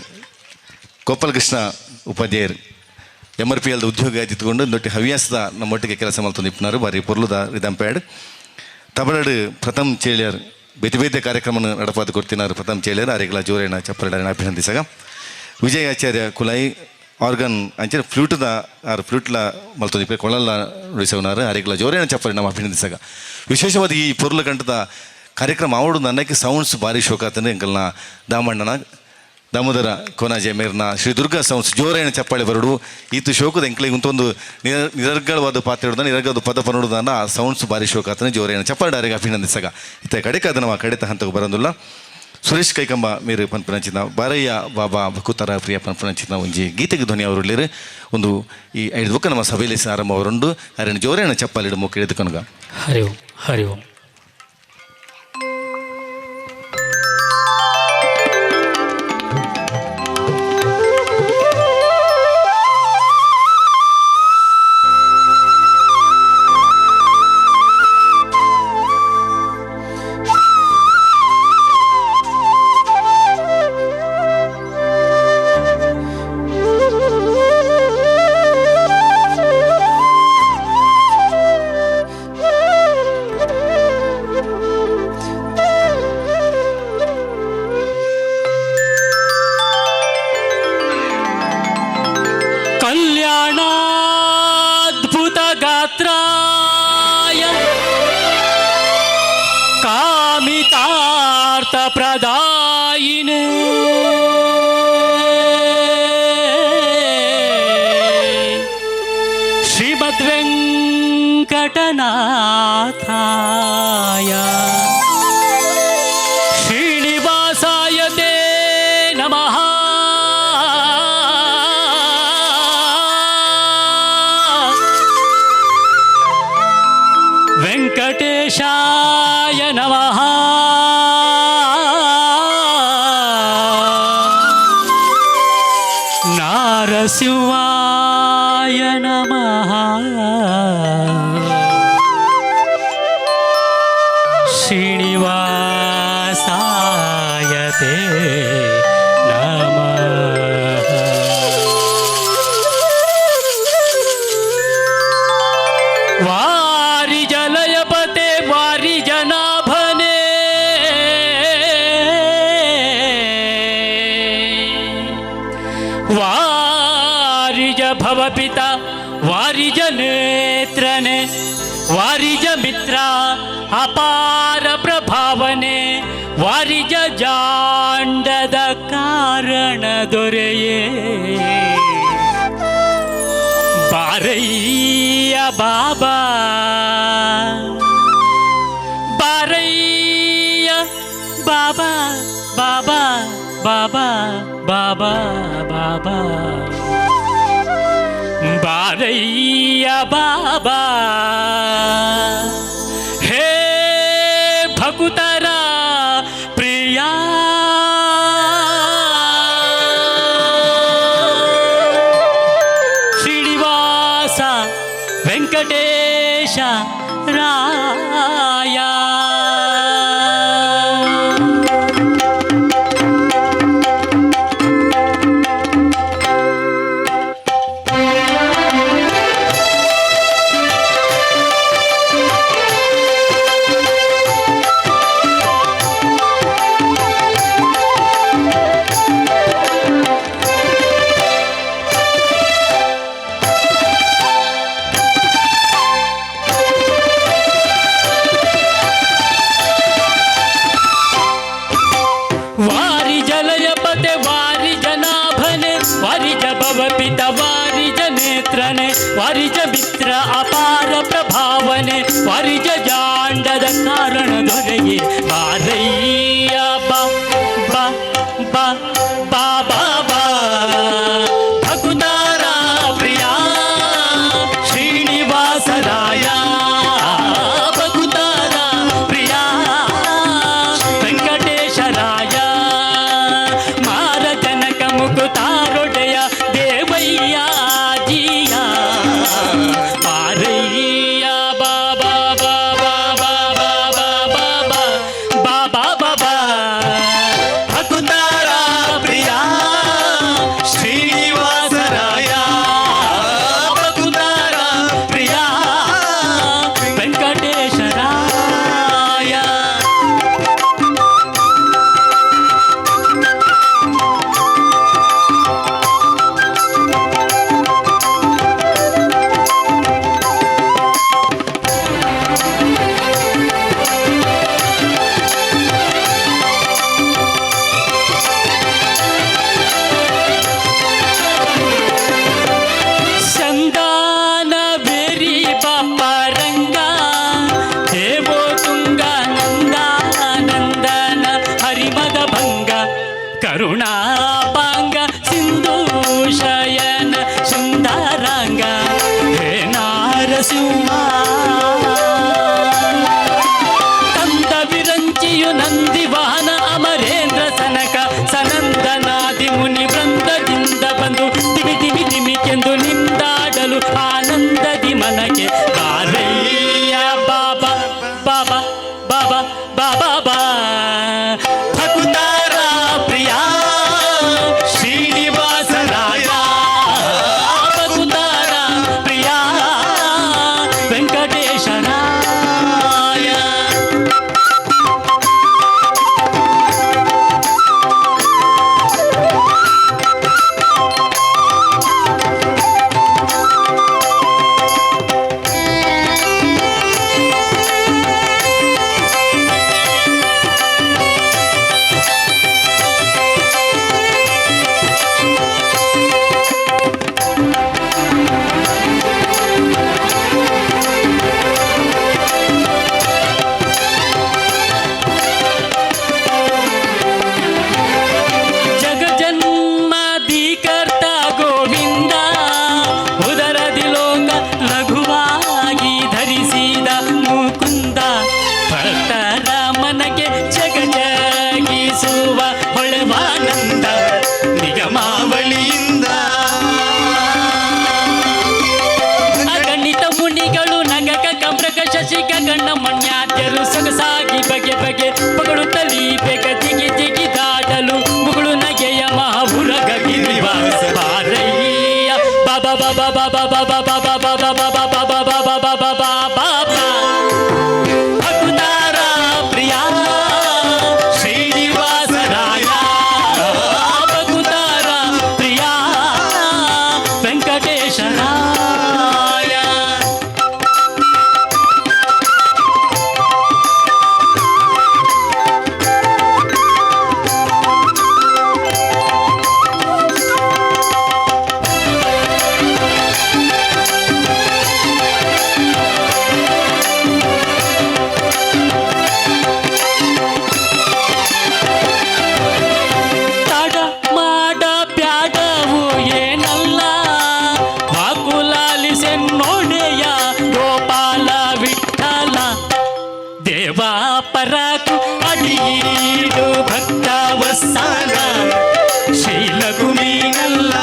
ಗೋಪಾಲಕೃಷ್ಣ ಉಪಾಧ್ಯಾಯರು MRPL ಉದ್ಯೋಗ ಆಯ್ತಿತ್ಕೊಂಡು ನೊಟ್ಟಿ ಹವ್ಯಾಸದ ನಮ್ಮೊಟ್ಟಿಗೆ ಕೆಲಸ ಮಾಡ್ತಂದು ಇಪ್ಪನಾರು ಬಾರಿ ಪೊರ್ಲುದ ರಿದಮ್ ಪ್ಯಾಡ್ ತಬಲಡು ಪ್ರಥಮ್ ಚೇಳಿಯರು ಬೇತೆ ಬೇತೆ ಕಾರ್ಯಕ್ರಮ ನಡಪಾದ ಕೊಡ್ತಿನಾರು ಪ್ರಥಮ್ ಚೇಳಿಯರು ಅರೆಗಳ ಜೋರೇಣ ಚಪ್ಪಲ್ ಅಭಿನಂದಿಸಾಗ ವಿಜಯ್ ಆಚಾರ್ಯ ಕುಲಾಯಿ ಆರ್ಗನ್ ಅಂಚೆ ಫ್ಲೂಟ್ದ ಫ್ಲೂಟ್ಲ ಮಲ್ತೊಂದು ಕೊಳಲ್ಲ ನುಡಿಸವನಾರು ಅರೆಗಳ ಜೋರೇಣ ಚಪ್ಪಲ್ ನಮ್ಮ ಅಭಿನಂದಿಸಾಗ ವಿಶೇಷವಾದ ಈ ಪೊರ್ಲು ಗಂಟದ ಕಾರ್ಯಕ್ರಮ ಆವಡು ನನಗೆ ಸೌಂಡ್ಸ್ ಭಾರಿ ಶೋಕಾತಂದ್ರೆ ಎಂಕಲ್ನ ದಾಮಣ್ಣನ ದಾಮೋದರ ಕೋನಾಜೆ ಮೇರ್ನ ಶ್ರೀ ದುರ್ಗಾ ಸೌಂಡ್ಸ್ ಜೋರೇಣ ಚಪ್ಪಾಳೆ ಬರಡು ಈತು ಶೋಕದ ಎಂಕ್ಲಿಗೆ ಇಂತೊಂದು ನಿರರ್ಗಳವಾದ ಪಾತ್ರ ಹಿಡ್ದ ನಿರರ್ಗದ ಪದ ಪನ್ನೋದನ್ನ ಆ ಸೌಂಡ್ಸ್ ಭಾರಿ ಶೋಕ ಆತನ ಜೋರೇಣ ಚಪ್ಪಾಳೆ ಅರೆಗೆ ಅಭಿನಂದಿಸಾಗ ಇತ್ತ ಕಡೆಕ ಅದನ್ನ ಕಡಿತ ಹಂತಕ್ಕೆ ಬರೋದಿಲ್ಲ ಸುರೇಶ್ ಕೈಕಂಬ ಮೇರು ಪನ್ಪನಂಚಿನ ಬಾರಯ್ಯ ಬಾಬಾ ಬಕುತರ ಪ್ರಿಯ ಪನ್ಪನಂಚಿನ ಒಂಜಿ ಗೀತೆಗೆ ಧ್ವನಿ ಅವರುಳ್ಳೇರು ಒಂದು ಈ 5 ಬೊಕ್ಕ ನಮ್ಮ ಸಭೆಯಲ್ಲಿ ಆರಂಭ ಅವರುಂಡು ಅರಣ್ಯ ಜೋರೇಣ ಚಪ್ಪಾಲಿಡು ಮುಖ ಹಿಡಿದುಕೊನಗ ಹರಿ ಓಂ ಹರಿ ಓಂ. ಕಲ್ಯಾಣಾದ್ಭುತ ಗಾತ್ರಾಯ ಕಾಮಿತಾರ್ಥ ಪ್ರದಾಯಿನೇ ಶ್ರೀಮದ್ವೆಂಕಟನಾಥಾಯ ಶ್ರೀನಿವಾಸಾಯ ತೇ ನಮಃ. ವೆಂಕಟೇಶಾಯ ನಮಃ. ನಾರಸಿಂಹಾಯ ನಮಃ. ಶ್ರೀನಿವಾಸಾಯ ತೇ ನಮಃ. ವಾರಿ ಜಲಯಪತೆ ವಾರಿ ಜನಾಭನೆ ವಾರಿಜ ಭವಪಿತ ವಾರಿಜ ನೇತ್ರನೆ ವಾರಿಜ ಮಿತ್ರ ಅಪಾರ ಪ್ರಭಾವನೆ ವಾರಿಜ ಜಾಂಡದ ಕಾರಣ ದೊರೆಯೇ ಬಾರಯ್ಯ ಬಾಬಾ ಬಾರಯ್ಯ ಬಾಬಾ ಬಾಬಾ ಬಾಬಾ ಬಾಬಾ ಬಾಬಾ ಬಾರಯ್ಯ ಬಾಬಾ. ಹೇ ಭಕುತರ ಪ್ರಿಯ ಶ್ರೀನಿವಾಸ ವೆಂಕಟೇಶ ರಾಯ. ವಾರಿ ಜಲಯಪತೆ ವಾರಿ ಜನಾಭನೆ ವಾರಿಜ ಭವಪಿತ ವಾರಿಜ ನೇತ್ರನೆ ವಾರಿಜ ಮಿತ್ರ ಅಪಾರ ಪ್ರಭಾವನೆ ವಾರಿಜ ಜಾಂಡದ ಕಾರಣ ದೊರೆಯೇ ಬಾರಯ್ಯ ಬಾ ಬಾ ಬಾ ಬಾ ಬಾ ಬಾ ಭಕುತಾರ ಪ್ರಿಯ ಶ್ರೀನಿವಾಸರಾಯ ಭಕುತಾರ ಪ್ರಿಯ ವೆಂಕಟೇಶರಾಯ ಮಾರ ಜನಕ ಮುಕುತಾರೊಡೆಯ ದೇವಯ್ಯ ಜಿಯ ಬಾರಯ್ಯ ಬಾಬಾ ಬಾಬಾ ಬಾಬಾ ಬಾಬಾ ಭಕ್ತಾರ ಪ್ರಿಯ ಶ್ರೀನಿವಾಸರಾಯ ಭಕ್ತಾರ ಪ್ರಿಯ ವೆಂಕಟೇಶರಾಯ ತಡ ಮಾಡ ಬ್ಯಾಡವು ಏನಲ್ಲ ವಾಕುಲಾಲಿಸೆ ನೋಡೆಯ ಗೋಪಾಲ ವಿಠಲ ದೇವ ಪರಾಕು ಅಡಿಯೀಡು ಭಕ್ತ ವತ್ಸಲ ಶೈಲಗು ನೀನಲ್ಲ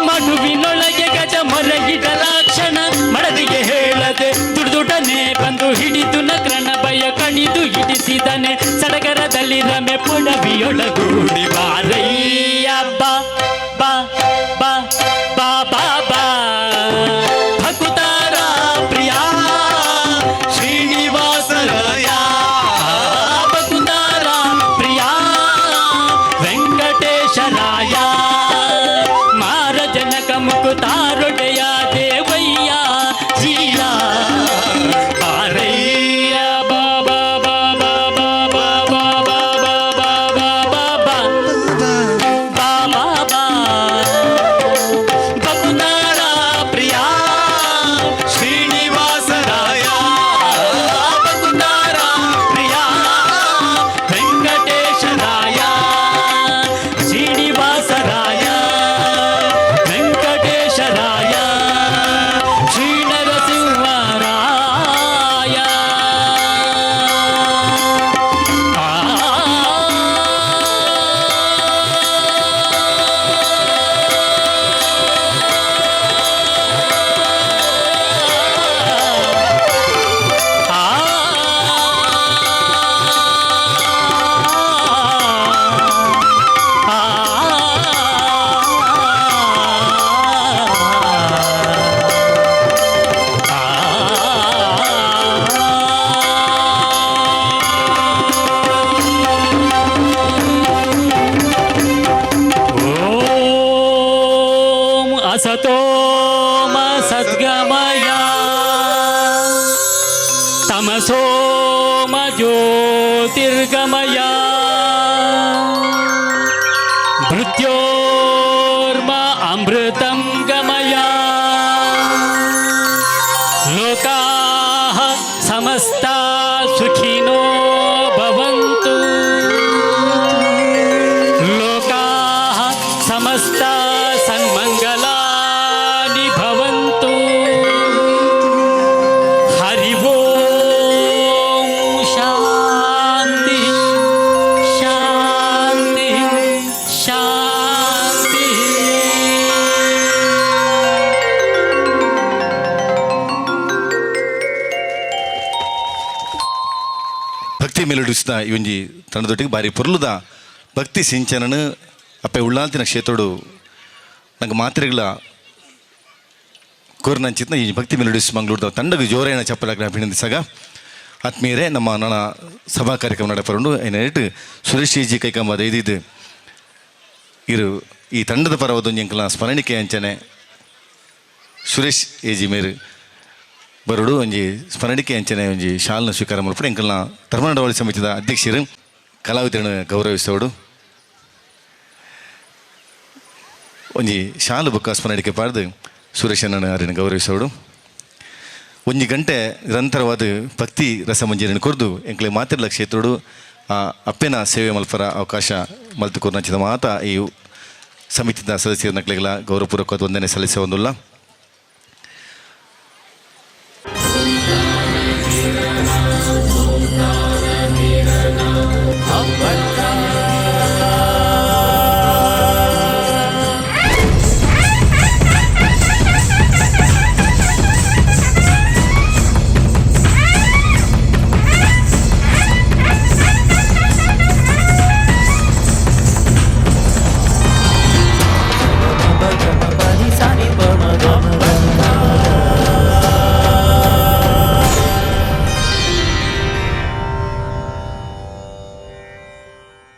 ಮಡುವಿನೊಳಗೆ ಗಜ ಮೊರಗಿಡಲಾಕ್ಷಣ ಮಡದಿಗೆ ಹೇಳದೆ ದುಡ್ದುಡನೆ ಬಂದು ಹಿಡಿದು ನಗ್ರನ ಭಯ ಕಣಿದು ಹಿಡಿಸಿದನೆ ಸಡಗರದಲ್ಲಿ ರಮೆ ಪುಡವಿಯೊಳಗೂಡಿ ಬಾರಯ್ಯ ಬಾ ಬಾ ಬಾ ಬಾ ಬಾ ಬಾ ಭಕ್ತಾರ ಪ್ರಿಯ ಶ್ರೀನಿವಾಸರಾಯ ಭಕ್ತಾರ ಪ್ರಿಯ ವೆಂಕಟೇಶರಾಯ ಮಾರ ಜನಕ ಮುಕುತಾರೊಡೆಯ ದೇವಯ್ಯ ಜಿಯ ಬಾರಯ್ಯ ಬಾಬಾ ಬಾಬಾ ಬಾಬಾ ಬಾಬಾ ಬಾಬಾ ಬಾಬಾ ಬಾಬಾ ಭಕ್ತಾರ ಪ್ರಿಯ ಶ್ರೀನಿವಾಸರಾಯ ಭಕ್ತಾರ ಪ್ರಿಯ ವೆಂಕಟೇಶರಾಯ ಶ್ರೀನಿವಾಸರಾಯ ವೆಂಕಟೇಶರಾಯ ಶ್ರೀ ನರಸಿಂಹರಾಯ ಓಂ असतो मा सद्गमय तमसो मा ज्योतिर्गमय मृत्योर्मा अमृतं गमय लोकाः समस्ता सुखिनो भवन्तु लोकाः समस्ता सन्मङ्गलानि भवन्तु हरि ओम शांति शांति शांति ಭಕ್ತಿ ಮೆಲೋಡಿಸ್ನ ಈ ಒಂಜಿ ತಂಡದೊಟ್ಟಿಗೆ ಬಾರಿ ಪೊರ್ಲುದ ಭಕ್ತಿ ಸಿಂಚನನ ಅಪ್ಪೆ ಉಳ್ಳಾಂತಿನ ಕ್ಷೇತ್ರಡು ನಂಗೆ ಮಾತ್ರೆಗಳ ಕೋರಿನಂಚಿತ್ನ ಈ ಭಕ್ತಿ ಮೆಲೋಡಿಸ್ ಮಂಗಳೂರದ ತಂಡಗೆ ಜೋರೇನ ಚಪ್ಪಲಾಗ್ನ ಅಭಿನಂದಿಸಾಗ ಆತ್ಮೀಯರೇ ನಮ್ಮ ನನ್ನ ಸಭಾ ಕಾರ್ಯಕ್ರಮ ನಡೆಪರಂಡು ಏನೇಟು ಸುರೇಶ್ ಜಿ ಕೈಕಂಬದ ಇದಿದ್ದು ಇರು ಈ ತಂಡದ ಪರವಾದೊಂದು ಎಂಕಲ ಸ್ಮರಣಿಕೆ ಅಂಚನೆ ಸುರೇಶ್ ಎಜಿ ಮೇರು ಬರೋಡು ಒಂಜಿ ಸ್ಮರಣಿಕೆ ಅಂಚನೆ ಒಂಜಿ ಶಾಲ್ನ ಸ್ವೀಕಾರ ಮಾಡ್ಬಿಟ್ಟು ಎಂಕಲ್ನ ಧರ್ಮನಡವಳಿ ಸಮಿತಿದ ಅಧ್ಯಕ್ಷರು ಕಲಾವಿದರನ್ನು ಗೌರವಿಸೋಡು ಒಂಜಿ ಶಾಲು ಬುಕ್ಕ ಸ್ಮರಣಿಕೆ ಪಾಡ್ದು ಸುರೇಶನ ಅರಿನ ಗೌರವಿಸೋಡು ಒಂಜಿ ಗಂಟೆ ನಿರಂತರವಾದ ಭಕ್ತಿ ರಸಮಂಜರಿನ ಕೊರ್ದು ಎಂಕ್ಲೆ ಮಾತಿರ್ಲ ಕ್ಷೇತ್ರಡು ಅಪ್ಪೆನ ಸೇವೆ ಮಲ್ಪರ ಅವಕಾಶ ಮಲ್ತು ಕೊರ್ನಂಚಿದ ಮಾತ ಈ ಸಮಿತಿದ ಸದಸ್ಯರ ನಕ್ಲೆಗಳ ಗೌರವಪೂರ್ವಕವಾದ ವಂದನೆ ಸಲ್ಲಿಸೋದಿಲ್ಲ.